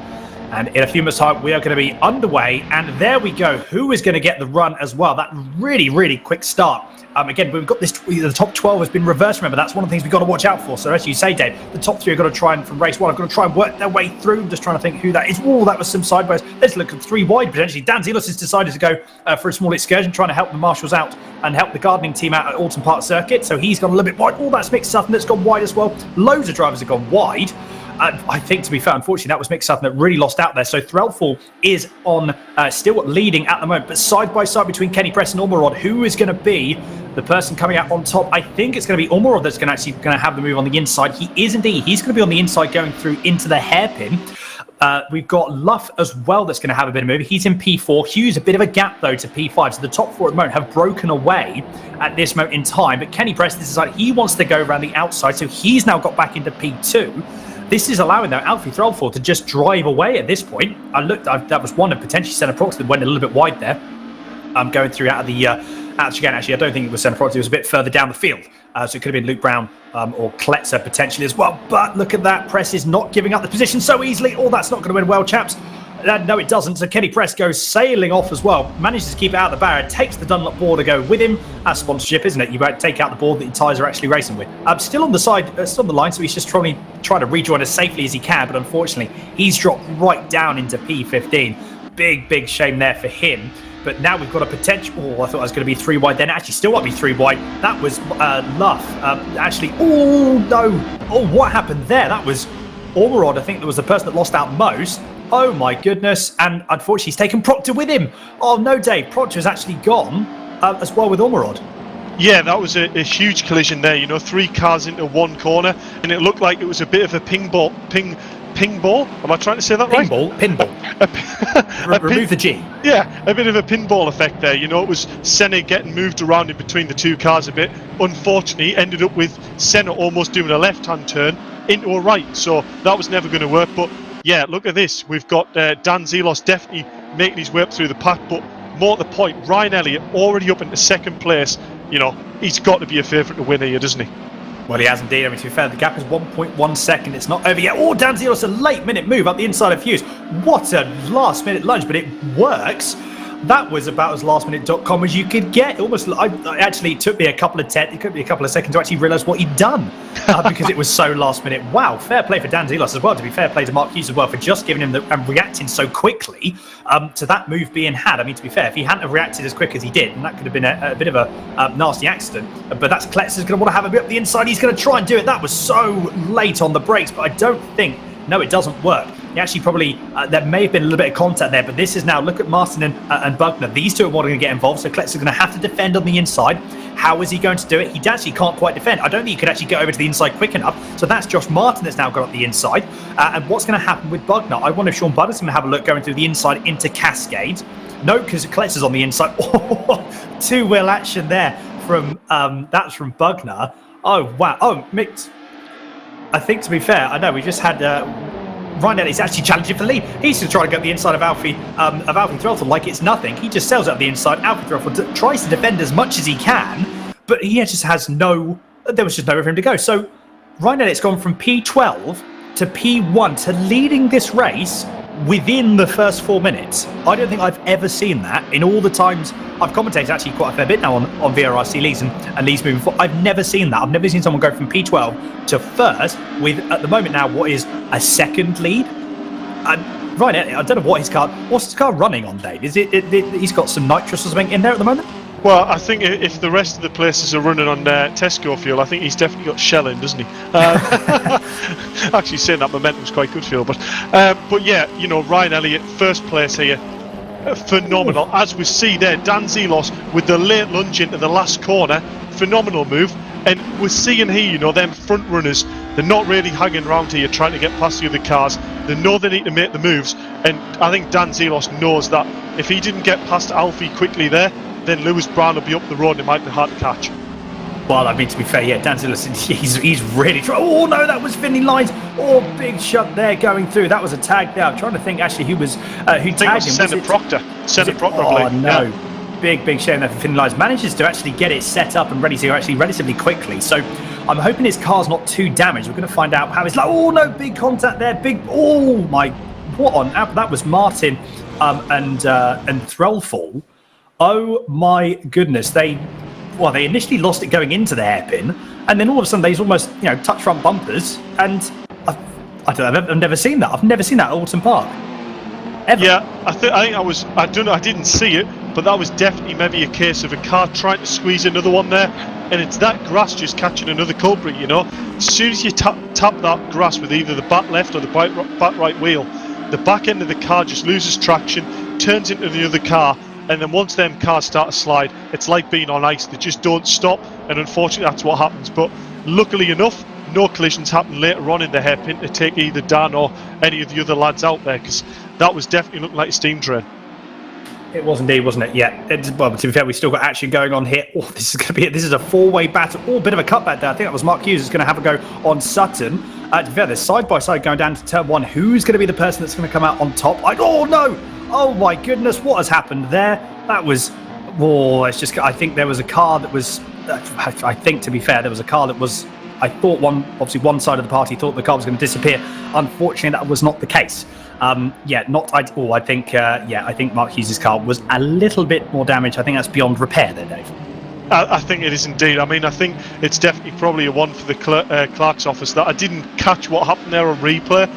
And in a few minutes' time, we are going to be underway. And there we go. Who is going to get the run as well? That really, really quick start. Again, we've got this. The top 12 has been reversed. Remember, that's one of the things we've got to watch out for. So, as you say, Dave, the top 3 have got to try and, from race 1, have got to try and work their way through. I'm just trying to think who that is. Oh, that was some sideways. Let's look at 3 wide potentially. Dan Zelos has decided to go for a small excursion, trying to help the marshals out and help the gardening team out at Oulton Park Circuit. So he's gone a little bit wide. Oh, that's Mick Sutton that's gone wide as well. Loads of drivers have gone wide. I think, to be fair, unfortunately, that was Mick Sutton that really lost out there. So Threlfall is on still leading at the moment, but side by side between Kenny Press and Ormerod, who is going to be the person coming out on top? I think it's going to be Ormerod that's going to have the move on the inside. He is indeed. He's going to be on the inside going through into the hairpin. We've got Luff as well that's going to have a bit of move. He's in P4. Hughes, a bit of a gap, though, to P5. So the top 4 at the moment have broken away at this moment in time. But Kenny Press decided he wants to go around the outside. So he's now got back into P2. This is allowing, though, Alfie Threlfall to just drive away at this point. That was one of potentially Senna Prox that went a little bit wide there. Going through out of the actually, I don't think it was Senna Prox. It was a bit further down the field. So it could have been Luke Brown or Kletzer potentially as well. But look at that. Press is not giving up the position so easily. Oh, that's not going to win well, chaps. No, it doesn't. So Kenny Press goes sailing off as well. Manages to keep it out of the barrier. Takes the Dunlop board to go with him. As sponsorship, isn't it? You take out the board that your tyres are actually racing with. Still on the side, still on the line. So he's just trying to rejoin as safely as he can. But unfortunately, he's dropped right down into P15. Big shame there for him. But now we've got a potential. Oh, I thought I was going to be 3 wide. Then actually, still might be 3 wide. That was Luff. Actually, oh no! Oh, what happened there? That was Ormerod. I think that was the person that lost out most. Oh my goodness. And unfortunately, he's taken Proctor with him. Oh no, Dave. Proctor has actually gone as well with Ormerod. Yeah, that was a huge collision there. 3 cars into one corner, and it looked like it was a bit of a ping ball. Am I trying to say that right? Pinball. Remove the G. Yeah, a bit of a pinball effect there. It was Senna getting moved around in between the 2 cars a bit. Unfortunately, ended up with Senna almost doing a left-hand turn into a right. So that was never going to work. But yeah, look at this. We've got Dan Zelos definitely making his way up through the pack. But more to the point, Ryan Elliott already up into 2nd place. He's got to be a favourite to win here, doesn't he? Well, he has indeed. I mean, to be fair, the gap is 1.1 second. It's not over yet. Oh, Dan Zelos, a late minute move up the inside of Hughes. What a last-minute lunge, but it works. that was about as lastminute.com as you could get. Almost, it took me a couple of seconds to actually realise what he'd done because it was so last minute. Wow, fair play for Dan Zelos as well. To be fair play to Mark Hughes as well for just giving him and reacting so quickly to that move being had. I mean, to be fair, if he hadn't have reacted as quick as he did, then that could have been a bit of a nasty accident. But that's Kletzer's going to want to have a bit up the inside. He's going to try and do it. That was so late on the brakes, but I don't think. No, it doesn't work. He actually probably, there may have been a little bit of contact there, but this is now, look at Martin and Bugner. These two are going to get involved, so Kletzer's going to have to defend on the inside. How is he going to do it? He actually can't quite defend. I don't think he could actually get over to the inside quick enough. So that's Josh Martin that's now got up the inside. And what's going to happen with Bugner? I wonder if Sean Butler's going to have a look going through the inside into Cascade. No, because Kletzer's on the inside. Two-wheel action there from, that's from Bugner. Oh, wow. Oh, mixed. I think, to be fair, I know we just had Ryan Elliott's actually challenging for the lead. He's going to try to go up the inside of Alfie Threlfall like it's nothing. He just sails up the inside. Alfie Threlfall tries to defend as much as he can, but he just has there was just nowhere for him to go. So Ryan Elliott's gone from P12 to P1 to leading this race within the first 4 minutes. I don't think I've ever seen that in all the times I've commentated actually quite a fair bit now on VRRC leagues and leagues moving forward. I've never seen that. I've never seen someone go from P12 to first with, at the moment now, what is a second lead. Right, I don't know what's his car running on, Dave? Is it he's got some nitrous or something in there at the moment? Well, I think if the rest of the places are running on Tesco fuel, I think he's definitely got shelling, doesn't he? Actually, saying that momentum's quite good fuel, but yeah, you know, Ryan Elliott, first place here, phenomenal. As we see there, Dan Zelos with the late lunge into the last corner, phenomenal move. And we're seeing here, you know, them front runners, they're not really hanging around here trying to get past the other cars. They know they need to make the moves, and I think Dan Zelos knows that if he didn't get past Alfie quickly there, then Lewis Brown will be up the road and it might be hard to catch. Well, I mean, to be fair, yeah, Dan Zelos, he's really trying. Oh, no, that was Finley Lines. Oh, big shot there going through. That was a tag there. I'm trying to think, actually, who tagged him. Senna Proctor. Senna Proctor, I believe. Oh, no. Yeah. Big shame there for Finley Lines. Manages to actually get it set up and ready to go actually relatively quickly. So I'm hoping his car's not too damaged. We're going to find out how it's like. Oh, no, big contact there. Oh, my. What on? That was Martin and Threlfall. Oh my goodness! They initially lost it going into the hairpin, and then all of a sudden they almost touch front bumpers. And I've never seen that. I've never seen that at Oulton Park. Ever. Yeah, I don't know. I didn't see it, but that was definitely maybe a case of a car trying to squeeze another one there, and it's that grass just catching another culprit. You know, as soon as you tap that grass with either the back left or the back right wheel, the back end of the car just loses traction, turns into the other car. And then once them cars start to slide, it's like being on ice. They just don't stop, and unfortunately that's what happens. But luckily enough, no collisions happen later on in the hairpin to take either Dan or any of the other lads out there, because that was definitely looking like a steam train. It was indeed, wasn't it? Yeah. Well, to be fair, we've still got action going on here. Oh, this is a four-way battle. Oh, bit of a cutback there. I think that was Mark Hughes who's going to have a go on Sutton. To be fair, they're side by side going down to turn one. Who's going to be the person that's going to come out on top? Oh no! Oh my goodness, what has happened there? That was, it's just, I think there was a car that was, I think to be fair, there was a car that was, I thought one side of the party thought the car was going to disappear. Unfortunately, that was not the case. I think Mark Hughes' car was a little bit more damaged. I think that's beyond repair there, Dave. I think it is indeed. I mean, I think it's definitely probably a one for the clerk's office that I didn't catch what happened there on replay.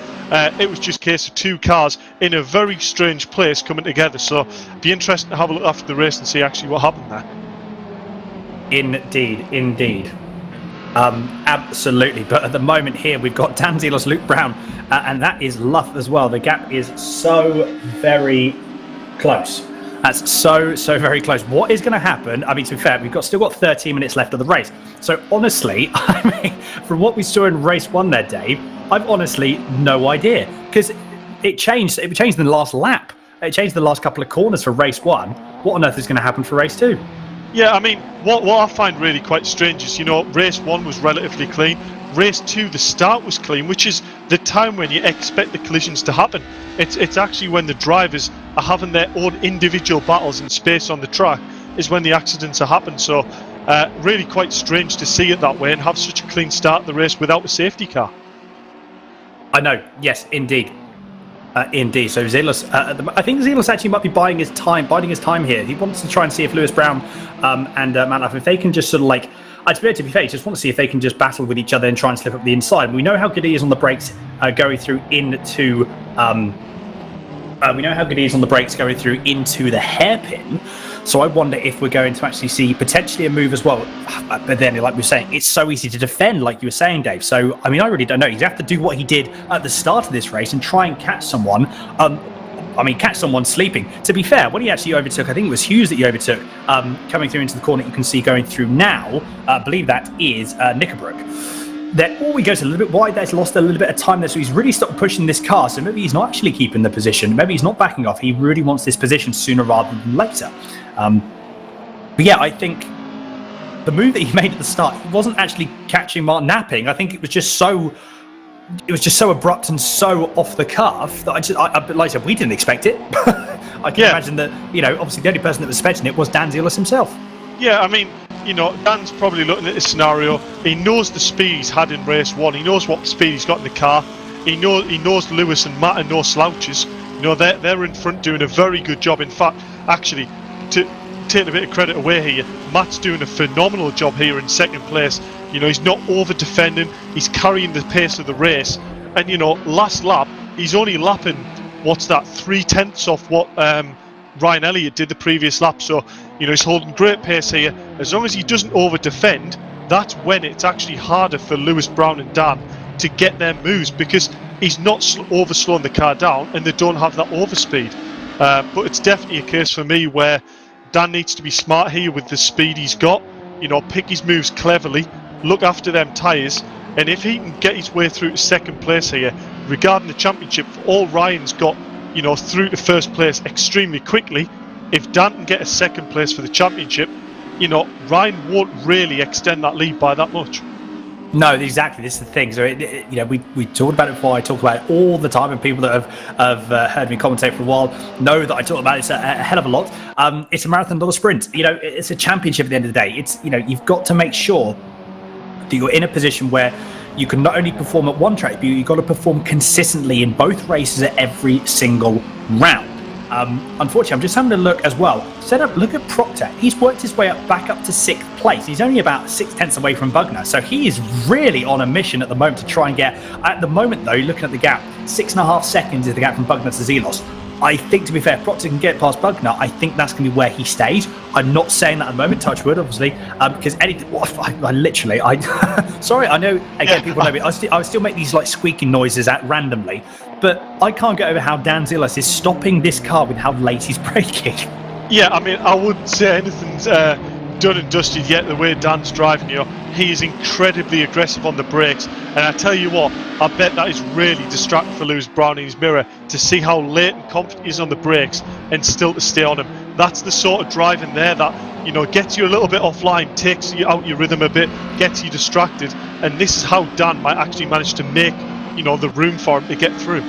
It was just a case of two cars in a very strange place coming together. So it'd be interesting to have a look after the race and see actually what happened there. Indeed. Absolutely. But at the moment here, we've got Dan Zelos, Luke Brown, and that is Luff as well. The gap is so very close. That's so very close. What is going to happen? I mean, to be fair, we've still got 13 minutes left of the race. So honestly, I mean, from what we saw in race one there, Dave, I've honestly no idea, because it changed in the last lap. It changed the last couple of corners for race one. What on earth is going to happen for race two? Yeah, I mean, what I find really quite strange is, race one was relatively clean. Race two, the start was clean, which is the time when you expect the collisions to happen. It's actually when the drivers are having their own individual battles in space on the track is when the accidents are happening. So really quite strange to see it that way and have such a clean start to the race without a safety car. I know, yes, indeed. Indeed. So Zealous, I think Zealous actually might be biding his time here. He wants to try and see if Lewis Brown and Manaf, if they can just sort of like, to be fair, he just want to see if they can just battle with each other and try and slip up the inside. We know how good he is on the brakes going through into. We know how good he is on the brakes going through into the hairpin. So I wonder if we're going to actually see potentially a move as well. But then, like we were saying, it's so easy to defend, like you were saying, Dave. So, I mean, I really don't know. He'd have to do what he did at the start of this race and try and catch someone. Catch someone sleeping. To be fair, when he actually overtook, I think it was Hughes that he overtook, coming through into the corner you can see going through now. I believe that is Knickerbrook. Then he goes a little bit wide. He's lost a little bit of time there, so he's really stopped pushing this car. So maybe he's not actually keeping the position. Maybe he's not backing off. He really wants this position sooner rather than later. But yeah, I think the move that he made at the start, he wasn't actually catching Mark napping. I think it was just so abrupt and so off the cuff that like I said, we didn't expect it. I can imagine that, obviously the only person that was expecting it was Dan Zealous himself. Yeah, I mean, Dan's probably looking at this scenario. He knows the speed he's had in race one. He knows what speed he's got in the car. He knows Lewis and Matt are no slouches. They're in front doing a very good job. In fact, actually, to take a bit of credit away here, Matt's doing a phenomenal job here in second place. He's not over defending. He's carrying the pace of the race. And last lap, he's only lapping 3/10 off what Ryan Elliott did the previous lap. So he's holding great pace here. As long as he doesn't over defend, that's when it's actually harder for Lewis Brown and Dan to get their moves, because he's not over slowing the car down and they don't have that overspeed. But it's definitely a case for me where Dan needs to be smart here with the speed he's got. Pick his moves cleverly, look after them tyres, and if he can get his way through to second place here, regarding the championship, all Ryan's got, through to first place extremely quickly. If Dan can get a second place for the championship, Ryan won't really extend that lead by that much. No, exactly. This is the thing. So, we talked about it before. I talk about it all the time, and people that have heard me commentate for a while know that I talk about it a hell of a lot. It's a marathon, not a sprint. It's a championship at the end of the day. It's you've got to make sure that you're in a position where you can not only perform at one track, but you've got to perform consistently in both races at every single round. Unfortunately, I'm just having a look as well. Look at Proctor. He's worked his way back up to 6th place. He's only about 6/10 away from Bugner. So he is really on a mission at the moment to try and get, at the moment though, looking at the gap, 6.5 seconds is the gap from Bugner to Zelos. I think, to be fair, if Proctor can get past Bugner, I think that's going to be where he stays. I'm not saying that at the moment, touch wood, obviously, because sorry, I know, again, people know me, I still make these like squeaking noises randomly, but I can't get over how Dan Zealous is stopping this car with how late he's braking. Yeah, I mean, I wouldn't say anything's done and dusted yet the way Dan's driving. He is incredibly aggressive on the brakes, and I tell you what, I bet that is really distracting for Lewis Brown in his mirror to see how late and confident he is on the brakes and still to stay on him. That's the sort of driving there that gets you a little bit offline, takes you out your rhythm a bit, gets you distracted, and this is how Dan might actually manage to make the room for him to get through.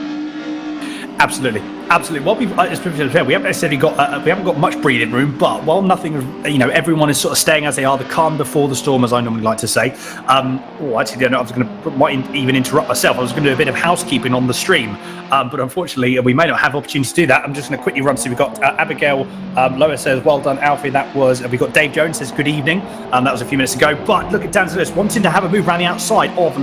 Absolutely. What we haven't necessarily got we haven't got much breathing room, but while nothing, everyone is sort of staying as they are, the calm before the storm, as I normally like to say. Actually, I was going to might even interrupt myself. I was going to do a bit of housekeeping on the stream, but unfortunately, we may not have opportunity to do that. I'm just going to quickly run through. We've got Abigail Lois says, "Well done, Alfie." That was. We got Dave Jones says, "Good evening." That was a few minutes ago. But look at Dan Zealous wanting to have a move around the outside of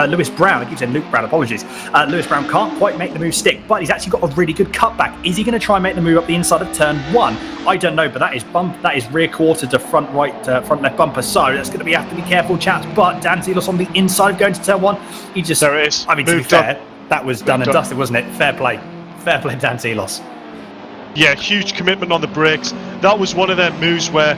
Lewis Brown. I keep saying Luke Brown. Apologies. Lewis Brown can't quite make the move stick, but he's actually got a really good cutback. Is he going to try and make the move up the inside of turn 1? I don't know, but that is rear quarter to front left bumper, so that's going to have to be careful, chaps. But Dan Zealous on the inside going to turn 1. He just, there it is. I mean, to be fair, that was done and dusted, wasn't it? Fair play, Dan Zealous. Yeah, huge commitment on the brakes. That was one of their moves where,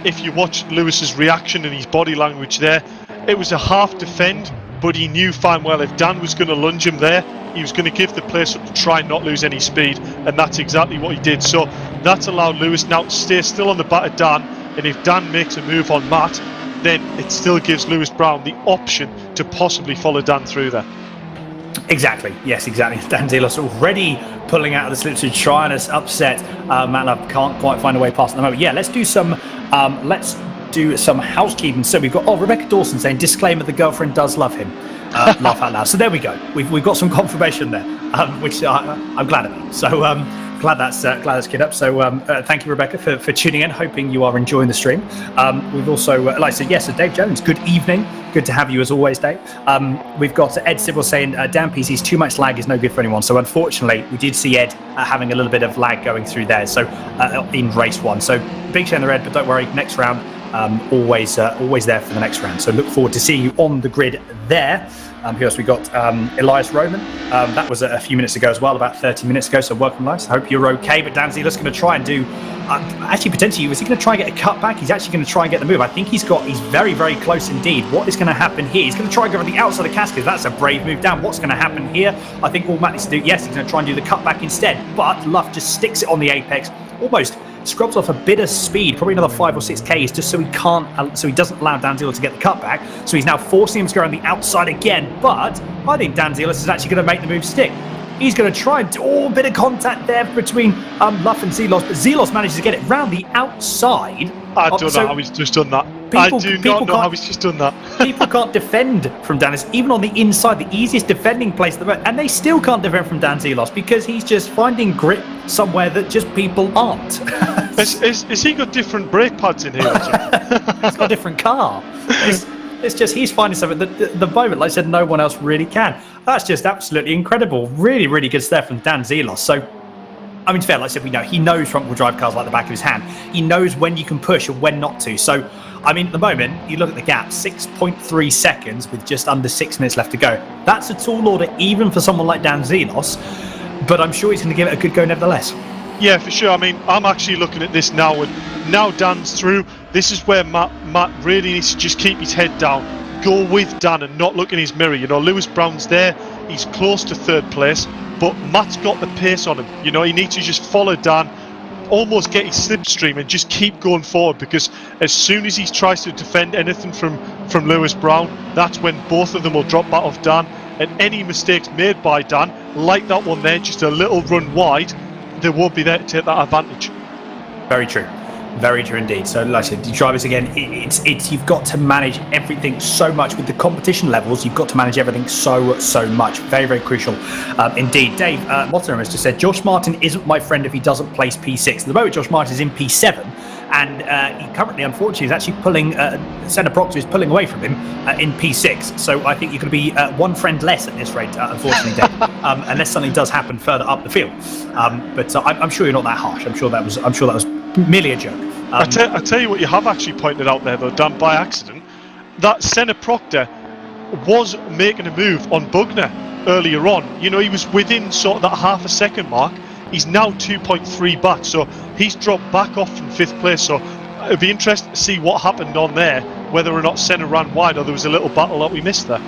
if you watch Lewis's reaction and his body language there, it was a half defend, but he knew fine well if Dan was going to lunge him there, he was going to give the place up to try and not lose any speed, and that's exactly what he did. So that's allowed Lewis now to stay still on the back of Dan, and if Dan makes a move on Matt, then it still gives Lewis Brown the option to possibly follow Dan through there. Exactly. Yes, exactly. Dan Zealous already pulling out of the slip to try and upset Matlab. Can't quite find a way past at the moment. Yeah, let's do some housekeeping. So we've got Rebecca Dawson saying disclaimer: the girlfriend does love him. Laugh out loud. So there we go. We've got some confirmation there. which I'm glad about. So glad that's kid up. So thank you, Rebecca, for tuning in. Hoping you are enjoying the stream. We've also, like I said, yes, Dave Jones. Good evening. Good to have you as always, Dave. We've got Ed Sybil saying, damn PCs, too much lag is no good for anyone. So unfortunately, we did see Ed having a little bit of lag going through there. So in race 1. So big share in the red, but don't worry, next round, always there for the next round. So look forward to seeing you on the grid there. Who else we got? Elias Roman. That was a few minutes ago as well, about 30 minutes ago. So welcome, Elias. I hope you're okay. But Dan Zeeler's going to try and do. Actually, potentially, was he going to try and get a cut back? He's actually going to try and get the move. I think he's very, very close indeed. What is going to happen here? He's going to try and go on the outside of Cascade. That's a brave move down. What's going to happen here? I think all Matt needs to do, yes, he's going to try and do the cut back instead. But Luff just sticks it on the apex, almost scrubs off a bit of speed, probably another 5 or 6 Ks, just so he doesn't allow Dan Zeeler to get the cutback. So he's now forcing him to go around the outside again. But I think Dan Zeeler is actually going to make the move stick. He's going to try and do a bit of contact there between Luff and Zelos, but Zelos manages to get it round the outside. I don't know how he's just done that. I do not know how he's just done that. People can't defend from Danis, even on the inside, the easiest defending place at the moment, and they still can't defend from Dan Zelos because he's just finding grip somewhere that just people aren't. Has he got different brake pads in here? He's got a different car. It's just he's finding something that the moment, like I said, no one else really can. That's just absolutely incredible. Really, really good stuff from Dan Zelos. So, I mean, fair, like I said, we know he knows front-wheel drive cars like the back of his hand. He knows when you can push and when not to. So, I mean, at the moment, you look at the gap, 6.3 seconds with just under 6 minutes left to go. That's a tall order even for someone like Dan Zelos, but I'm sure he's going to give it a good go nevertheless. Yeah, for sure. I mean, I'm actually looking at this now, and now Dan's through. This is where Matt really needs to just keep his head down, go with Dan and not look in his mirror. You know, Lewis Brown's there, he's close to 3rd place, but Matt's got the pace on him. You know, he needs to just follow Dan, almost get his slipstream and just keep going forward, because as soon as he tries to defend anything from Lewis Brown, that's when both of them will drop back off Dan, and any mistakes made by Dan, like that one there, just a little run wide, they won't be there to take that advantage. Very true. Very true indeed. So, like I said, drivers again, it's you've got to manage everything so much with the competition levels. You've got to manage everything so much. Very, very crucial indeed. Dave Mottenham has just said, Josh Martin isn't my friend if he doesn't place P6. At the moment, Josh Martin is in P7, and he currently, unfortunately, is actually pulling. Senna Proctor is pulling away from him in P6. So I think you're going to be one friend less at this rate, unfortunately, Dave, unless something does happen further up the field. But I'm sure you're not that harsh. I'm sure that was merely a joke. I tell you what you have actually pointed out there, though, Dan, by accident, that Senna Proctor was making a move on Bugner earlier on. You know, he was within sort of that half a second mark. He's now 2.3 back, so he's dropped back off from 5th place. So it'd be interesting to see what happened on there, whether or not Senna ran wide or there was a little battle that we missed there.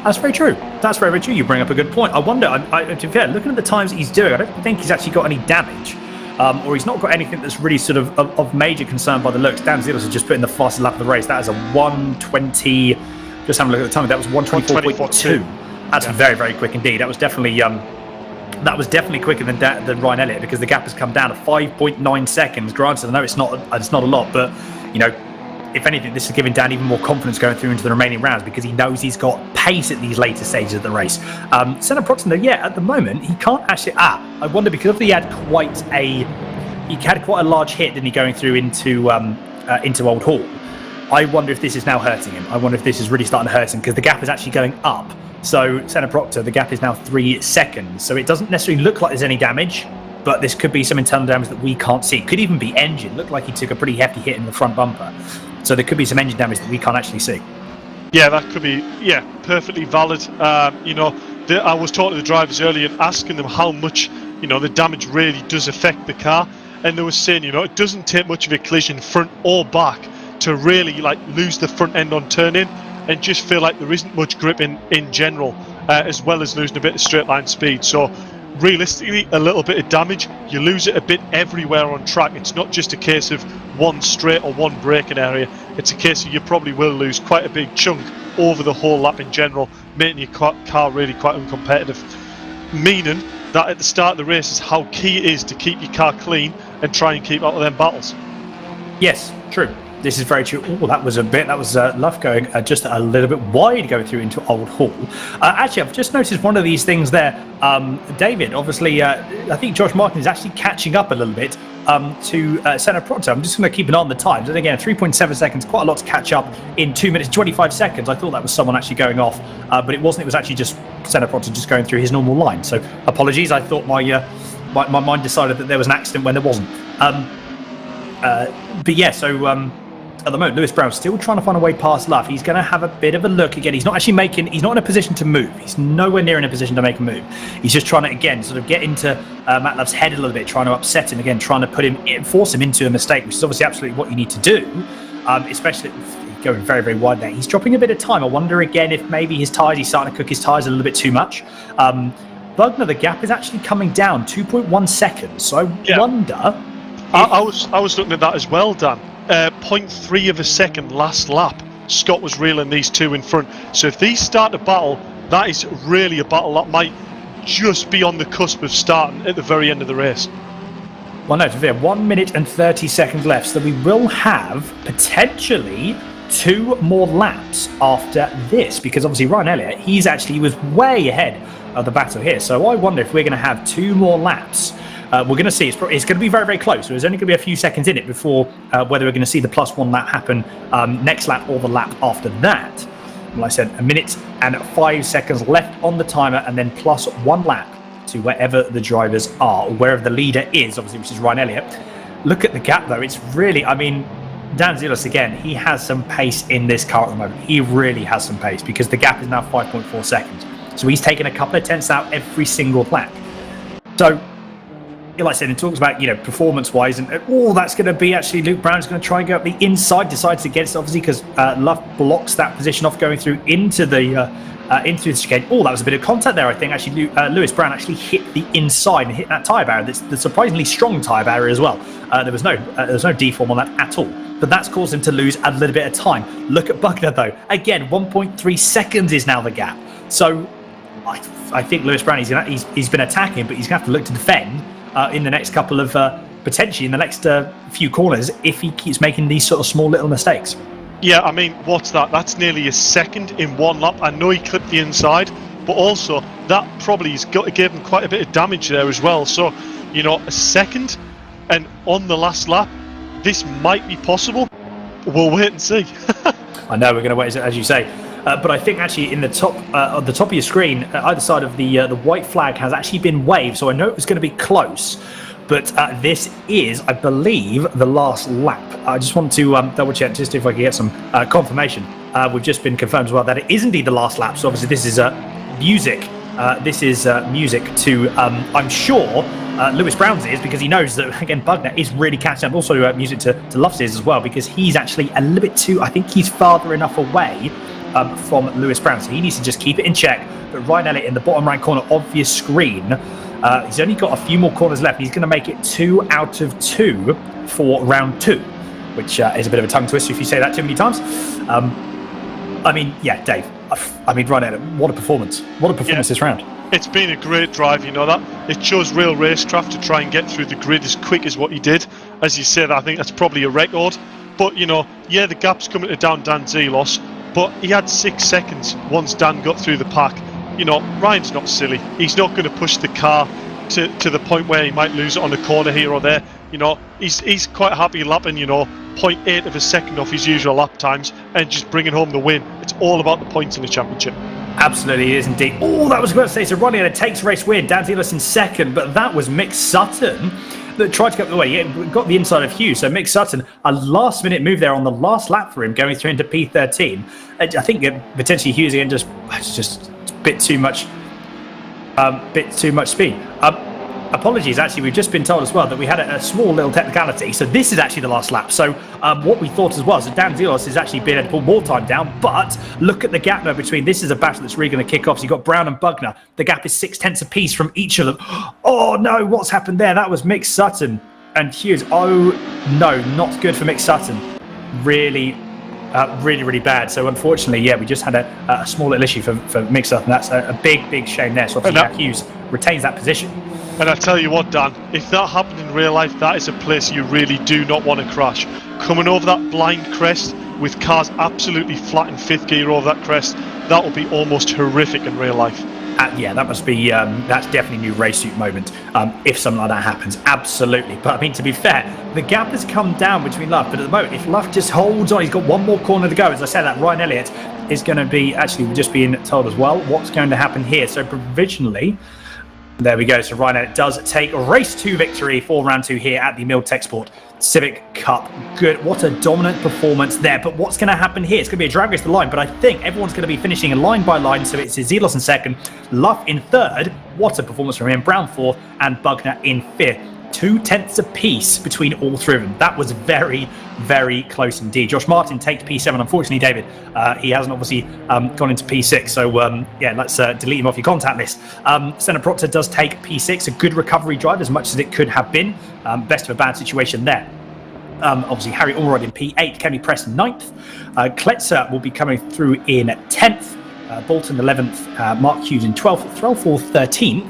That's very true. That's very, very true. You bring up a good point. I wonder, to be fair, looking at the times he's doing, I don't think he's actually got any damage. Or he's not got anything that's really sort of major concern by the looks. Dan Zeelos has just put in the fastest lap of the race. That is a 1:20. Just having a look at the time. That was 1:24.2. That's very, very quick indeed. That was definitely quicker than Ryan Elliott, because the gap has come down to 5.9 seconds. Granted, I know it's not a lot, but you know, if anything, this is giving Dan even more confidence going through into the remaining rounds, because he knows he's got pace at these later stages of the race. Senna Proctor, yeah, at the moment he can't actually. I wonder, because he had quite a large hit, didn't he, going through into Old Hall. I wonder if this is now hurting him. I wonder if this is really starting to hurt him, because the gap is actually going up. So Senna Proctor, the gap is now 3 seconds. So it doesn't necessarily look like there's any damage, but this could be some internal damage that we can't see. It could even be engine. Looked like he took a pretty hefty hit in the front bumper. So there could be some engine damage that we can't actually see. Yeah, that could be, perfectly valid. You know, I was talking to the drivers earlier and asking them how much, you know, the damage really does affect the car. And they were saying, you know, it doesn't take much of a collision front or back to really, like, lose the front end on turn-in and just feel like there isn't much grip in general, as well as losing a bit of straight line speed. So realistically, a little bit of damage, you lose it a bit everywhere on track. It's not just a case of one straight or one braking area. It's a case of you probably will lose quite a big chunk over the whole lap in general, making your car really quite uncompetitive. Meaning that at the start of the race is how key it is to keep your car clean and try and keep out of them battles. Yes, true. This is very true. Oh, that was Luff going just a little bit wide going through into Old Hall. Actually, I've just noticed one of these things there. David, obviously, I think Josh Martin is actually catching up a little bit to Senna Pronto. I'm just going to keep an eye on the times. And again, 3.7 seconds, quite a lot to catch up in 2 minutes, 25 seconds. I thought that was someone actually going off, but it wasn't. It was actually just Senna Pronto just going through his normal line. So apologies. I thought my mind decided that there was an accident when there wasn't. But yeah, so at the moment, Lewis Brown's still trying to find a way past Luff. He's going to have a bit of a look again. He's not in a position to move. He's nowhere near in a position to make a move. He's just trying to, again, sort of get into Matt Luff's head a little bit, trying to upset him again, trying to force him into a mistake, which is obviously absolutely what you need to do, especially going very, very wide there. He's dropping a bit of time. I wonder again if maybe he's starting to cook his tyres a little bit too much. Bugner, the gap is actually coming down 2.1 seconds. So I wonder. I was looking at that as well, Dan. 0.3 of a second last lap. Scott was reeling these two in front. So if these start a battle, that is really a battle that might just be on the cusp of starting at the very end of the race. Well, no, we have 1 minute and 30 seconds left, so we will have potentially 2 more laps after this, because obviously Ryan Elliott, he was way ahead of the battle here. So I wonder if we're going to have 2 more laps. We're going to see it's going to be very, very close. So there's only going to be a few seconds in it before whether we're going to see the +1 lap happen next lap or the lap after that. Like I said, 1 minute and 5 seconds left on the timer, and then +1 lap to wherever the drivers are, or wherever the leader is, obviously, which is Ryan Elliott. Look at the gap, though. It's really, Dan Zilos, again, he has some pace in this car at the moment. He really has some pace because the gap is now 5.4 seconds. So he's taken a couple of tenths out every single lap. So, like I said, it talks about, performance-wise, and that's going to be actually Luke Brown's going to try and go up the inside, decides against, obviously, because Luff blocks that position off going through into the chicane. That was a bit of contact there, I think. Actually, Lewis Brown actually hit the inside and hit that tyre barrier. That's the surprisingly strong tyre barrier as well. There was no deform on that at all. But that's caused him to lose a little bit of time. Look at Bugner, though. Again, 1.3 seconds is now the gap. So I think Lewis Brown, he's been attacking, but he's going to have to look to defend in the next couple of, potentially in the next few corners, if he keeps making these sort of small little mistakes. Yeah, what's that? That's nearly a second in 1 lap. I know he clipped the inside, but also that probably gave him quite a bit of damage there as well. So, a second, and on the last lap, this might be possible. We'll wait and see. I know we're going to wait, as you say. But I think actually in the top, on the top of your screen, either side of the white flag has actually been waved. So I know it was going to be close, but this is, I believe, the last lap. I just want to double check just if I can get some confirmation. We've just been confirmed as well that it is indeed the last lap. So obviously this is music. This is music to, I'm sure, Lewis Brown's ears, because he knows that, again, Bugner is really catching up. Also music to Luff's ears as well, because he's actually a little bit too, I think he's farther enough away from Lewis Brown, so he needs to just keep it in check. But Ryan Elliott in the bottom right corner of your screen, he's only got a few more corners left. He's going to make it 2 out of 2 for round 2, which is a bit of a tongue twister if you say that too many times. Dave, Ryan Elliott, what a performance. What a performance this round. It's been a great drive, that. It shows real racecraft to try and get through the grid as quick as what he did. As you said, I think that's probably a record. But, the gap's coming to Dan Zelos. But he had 6 seconds once Dan got through the pack. Ryan's not silly. He's not going to push the car to the point where he might lose it on a corner here or there. He's quite happy lapping, 0.8 of a second off his usual lap times and just bringing home the win. It's all about the points in the championship. Absolutely, it is indeed. That was about to say. So Ronnie had a takes race win. Dan Zelos in second, but that was Mick Sutton that tried to get the way. Yeah, got the inside of Hughes. So Mick Sutton, a last-minute move there on the last lap for him, going through into P13. I think potentially Hughes again just a bit too much speed. Apologies, actually, we've just been told as well that we had a small little technicality. So this is actually the last lap. So what we thought as well, so Dan Zelos has actually been able to pull more time down, but look at the gap now between. This is a battle that's really going to kick off. So you've got Brown and Bugner. The gap is 6 tenths apiece from each of them. Oh no, what's happened there? That was Mick Sutton and Hughes. Oh no, not good for Mick Sutton. Really bad. So unfortunately, we just had a small little issue for Mick Sutton. That's a big shame there. So obviously Hughes retains that position. And I tell you what, Dan, if that happened in real life, that is a place you really do not want to crash. coming over that blind crest with cars absolutely flat in 5th gear over that crest, that will be almost horrific in real life. Yeah, that must be, that's definitely a new race suit moment if something like that happens. Absolutely. But I mean, to be fair, the gap has come down between Luff. But at the moment, if Luff just holds on, he's got one more corner to go. As I said, that Ryan Elliott is going to be, actually, we're just being told as well, what's going to happen here. So provisionally, there we go. So Ryan Elliott does take race 2 victory for round 2 here at the Milltek Sport Civic Cup. Good. What a dominant performance there. But what's going to happen here? It's going to be a drag race to the line, but I think everyone's going to be finishing line by line. So it's Zelos in 2nd, Luff in 3rd. What a performance from him. Brown 4th and Bugner in 5th. 2/10 apiece between all 3 of them. That was very, very close indeed. Josh Martin takes P7. Unfortunately, David, he hasn't obviously gone into P6. So, yeah, let's delete him off your contact list. Senna Proctor does take P6. A good recovery drive, as much as it could have been. Best of a bad situation there. Obviously, Harry Allroyd in P8. Kenny Press 9th. Kletzer will be coming through in 10th. Bolton 11th. Mark Hughes in 12th. Threlfall 13th.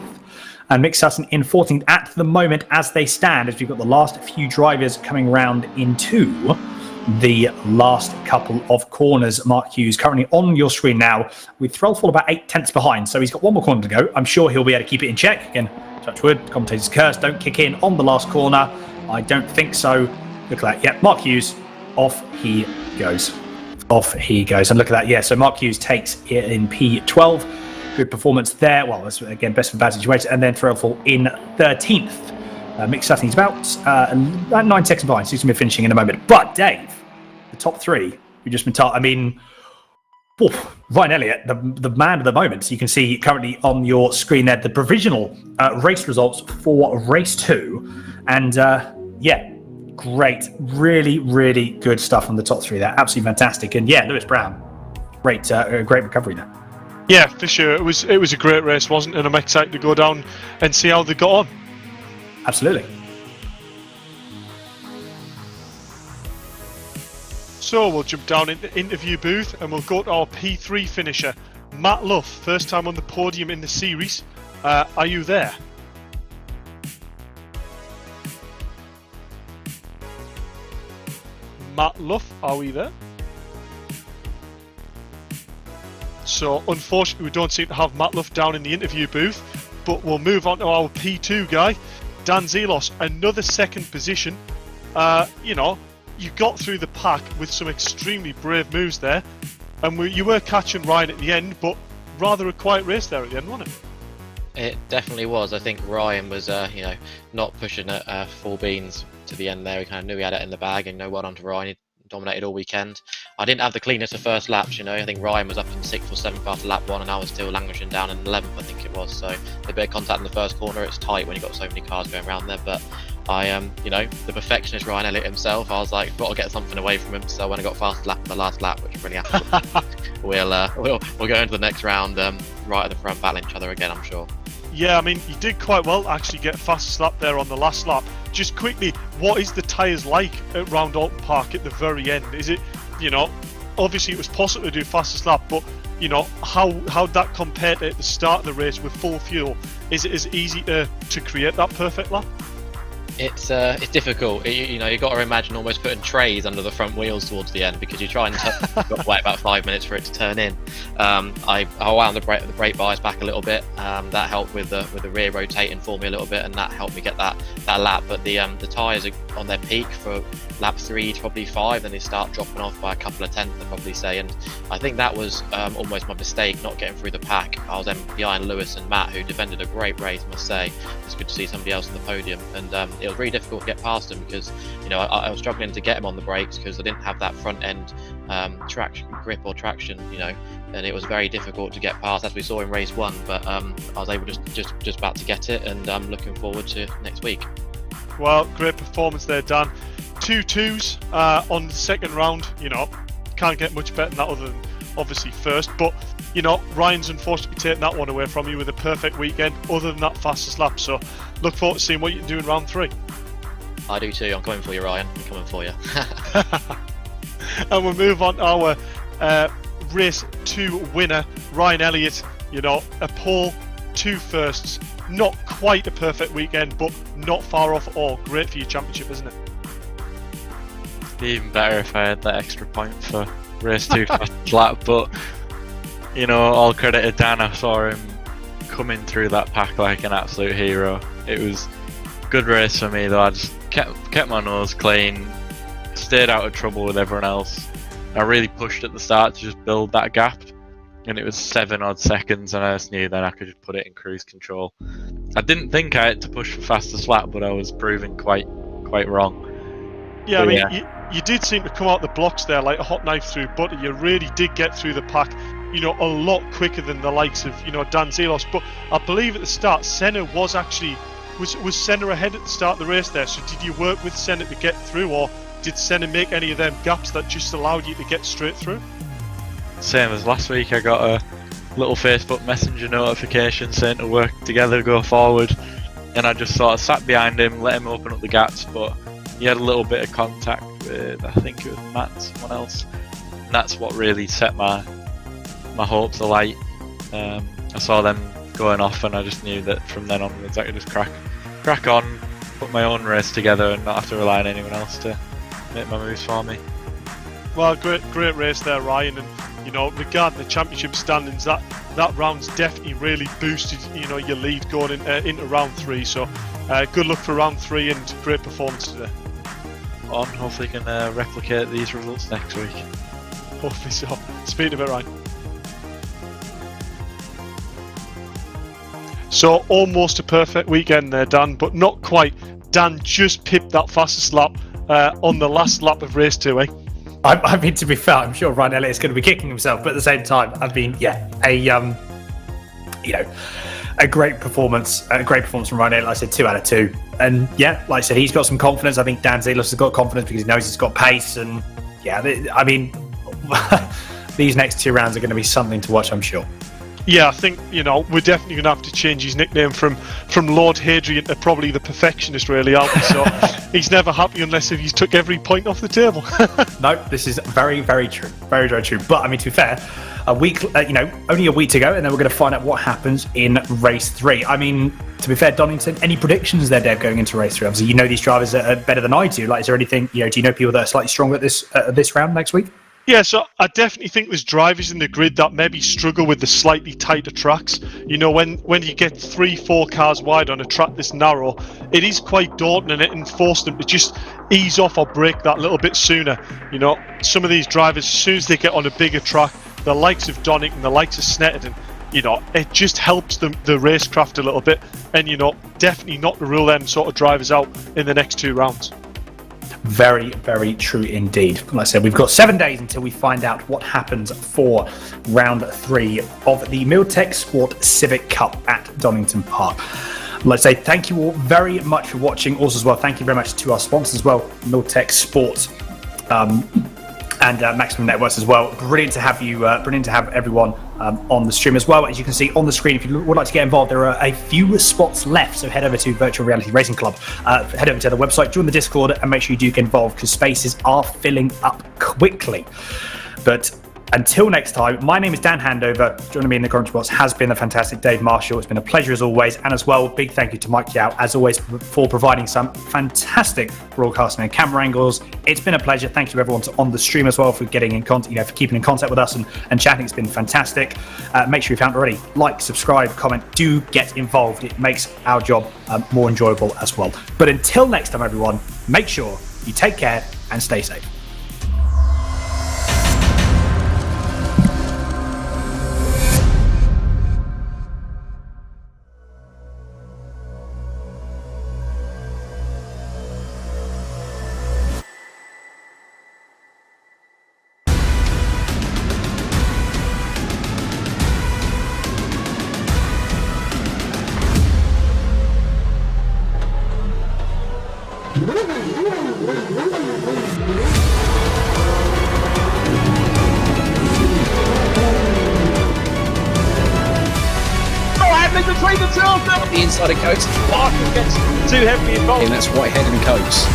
And Mick Sutton in 14th at the moment as they stand, as we've got the last few drivers coming round into the last couple of corners. Mark Hughes currently on your screen now with Threlfall about 8/10 behind. So he's got one more corner to go. I'm sure he'll be able to keep it in check. Again, touch wood, commentator's curse, don't kick in on the last corner. I don't think so. Look at that. Yeah, Mark Hughes, off he goes. Off he goes. And look at that. Yeah, so Mark Hughes takes it in P12. Good performance there. Well, that's again best of bad situation. And then Threlfall in 13th. Mick Sutton's about 9 seconds behind, so he's going to be finishing in a moment. But Dave, the top 3, we've just been told. I mean, Ryan Elliott, the man of the moment. So you can see currently on your screen there the provisional race results for race 2. And yeah, great. Really, really good stuff on the top 3 there. Absolutely fantastic. And yeah, Lewis Brown, great recovery there. Yeah, for sure. It was a great race, wasn't it? And I'm excited to go down and see how they got on. Absolutely. So we'll jump down into the interview booth and we'll go to our P3 finisher, Matt Luff, first time on the podium in the series. Are you there? Matt Luff, are we there? So unfortunately we don't seem to have Matt Luff down in the interview booth, but we'll move on to our P2 guy, Dan Zelos, another 2nd position. You know, you got through the pack with some extremely brave moves there, and you were catching Ryan at the end, but rather a quiet race there at the end, wasn't it? It definitely was. I think Ryan was, you know, not pushing at full beans to the end there. He kind of knew he had it in the bag, and well done to Ryan. He dominated all weekend. I didn't have the cleanest of first laps, you know. I think Ryan was up in 6th or 7th after lap 1, and I was still languishing down in 11th, I think it was. So a bit of contact in the first corner. It's tight when you've got so many cars going around there, but I you know, the perfectionist Ryan Elliott himself, I was like, got to get something away from him. So when I got fast lap the last lap, which I'm really happy with, we'll go into the next round right at the front, battling each other again, I'm sure. Yeah, I mean, you did quite well actually get fastest lap there on the last lap. Just quickly, what is the tyres like at round Oulton Park at the very end? Is it, you know, obviously it was possible to do fastest lap, but you know, how'd that compare to at the start of the race with full fuel? Is it as easy to create that perfect lap? It's difficult. You know, you've got to imagine almost putting trays under the front wheels towards the end, because you try and you've got to wait about 5 minutes for it to turn in. I wound the brake bias back a little bit. That helped with the rear rotating for me a little bit, and that helped me get that lap. But the tyres are on their peak for lap 3 to probably 5, then they start dropping off by a couple of tenths, I'd probably say. And I think that was almost my mistake, not getting through the pack. I was then behind Lewis and Matt, who defended a great race, I must say. It's good to see somebody else on the podium, and it was really difficult to get past him, because you know I was struggling to get him on the brakes because I didn't have that front end traction grip or traction, you know, and it was very difficult to get past, as we saw in race 1. But I was able just about to get it, and I'm looking forward to next week. Well, great performance there, Dan. 2 2s on the second round. You know, can't get much better than that, other than obviously first. But you know, Ryan's unfortunately taking that one away from you with a perfect weekend, other than that fastest lap. So look forward to seeing what you can do in round 3. I do too. I'm coming for you, Ryan. I'm coming for you. And we'll move on to our race 2 winner, Ryan Elliott. You know, a pole, 2 firsts. Not quite a perfect weekend, but not far off at all. Great for your championship, isn't it? be even better if I had that extra point for race 2 fastest lap, but you know, all credit to Dan. I saw him coming through that pack like an absolute hero. It was a good race for me though. I just kept my nose clean, stayed out of trouble with everyone else. I really pushed at the start to just build that gap, and it was 7 odd seconds, and I just knew then I could just put it in cruise control. I didn't think I had to push for fastest lap, but I was proven quite wrong. Yeah, But I mean, you did seem to come out the blocks there like a hot knife through butter. You really did get through the pack, you know, a lot quicker than the likes of, you know, Dan Zelos. But I believe at the start, Senna was actually, was Senna ahead at the start of the race there? So did you work with Senna to get through, or did Senna make any of them gaps that just allowed you to get straight through? Same as last week, I got a little Facebook Messenger notification saying to work together, go forward, and I just sort of sat behind him, let him open up the gaps, but he had a little bit of contact with, I think it was Matt, someone else, and that's what really set my hopes alight. I saw them going off, and I just knew that from then onwards I could just crack on, put my own race together, and not have to rely on anyone else to make my moves for me. Well, great race there, Ryan, and you know, regarding the championship standings, that round's definitely really boosted, you know, your lead going into round 3. So, good luck for round 3 and great performance today. Hopefully, can replicate these results next week. Hopefully so. Speaking of it, Ryan. So, almost a perfect weekend there, Dan, but not quite. Dan just pipped that fastest lap on the last lap of race 2, eh? I mean, to be fair, I'm sure Ryan Elliott's going to be kicking himself, but at the same time, I mean, yeah, a great performance from Ryan Elliott. Like I said, 2 out of 2, and yeah, like I said, he's got some confidence. I think Dan Zelos has got confidence because he knows he's got pace, and yeah, I mean, these next 2 rounds are going to be something to watch, I'm sure. Yeah, I think, you know, we're definitely going to have to change his nickname from Lord Hadrian to probably the Perfectionist, really, aren't we? So he's never happy unless he's took every point off the table. No, this is very, very true. Very, very true. But, I mean, to be fair, a week, only a week to go, and then we're going to find out what happens in race 3. I mean, to be fair, Donington, any predictions there, Dev, going into race 3? Obviously, you know these drivers are better than I do. Like, is there anything, do you know people that are slightly stronger at this round next week? Yeah, so I definitely think there's drivers in the grid that maybe struggle with the slightly tighter tracks. You know, when you get 3-4 cars wide on a track this narrow, it is quite daunting, and it can force them to just ease off or brake that little bit sooner. You know, some of these drivers, as soon as they get on a bigger track, the likes of Donington, the likes of Snetterton, you know, it just helps them, the racecraft a little bit, and, you know, definitely not to rule them sort of drivers out in the next 2 rounds. Very, very true indeed. Like I said, we've got 7 days until we find out what happens for round 3 of the Milltek Sport Civic Cup at Donington Park. Let's say thank you all very much for watching. Also, as well, thank you very much to our sponsors as well, Milltek Sport and Maximum Networks as well. Brilliant to have you. Brilliant to have everyone on the stream as well. As you can see on the screen, if you would like to get involved, there are a few spots left. So head over to Virtual Reality Racing Club, head over to the website, join the Discord, and make sure you do get involved because spaces are filling up quickly. But until next time, my name is Dan Handover. Joining me in the commentary box has been the fantastic Dave Marshall. It's been a pleasure as always. And as well, big thank you to Mike Yao, as always, for providing some fantastic broadcasting and camera angles. It's been a pleasure. Thank you everyone on the stream as well for getting in contact, for keeping in contact with us and chatting. It's been fantastic. Make sure if you haven't already, like, subscribe, comment, do get involved. It makes our job more enjoyable as well. But until next time, everyone, make sure you take care and stay safe. The insider coats. Parker gets too heavily involved. And that's Whitehead and Coates.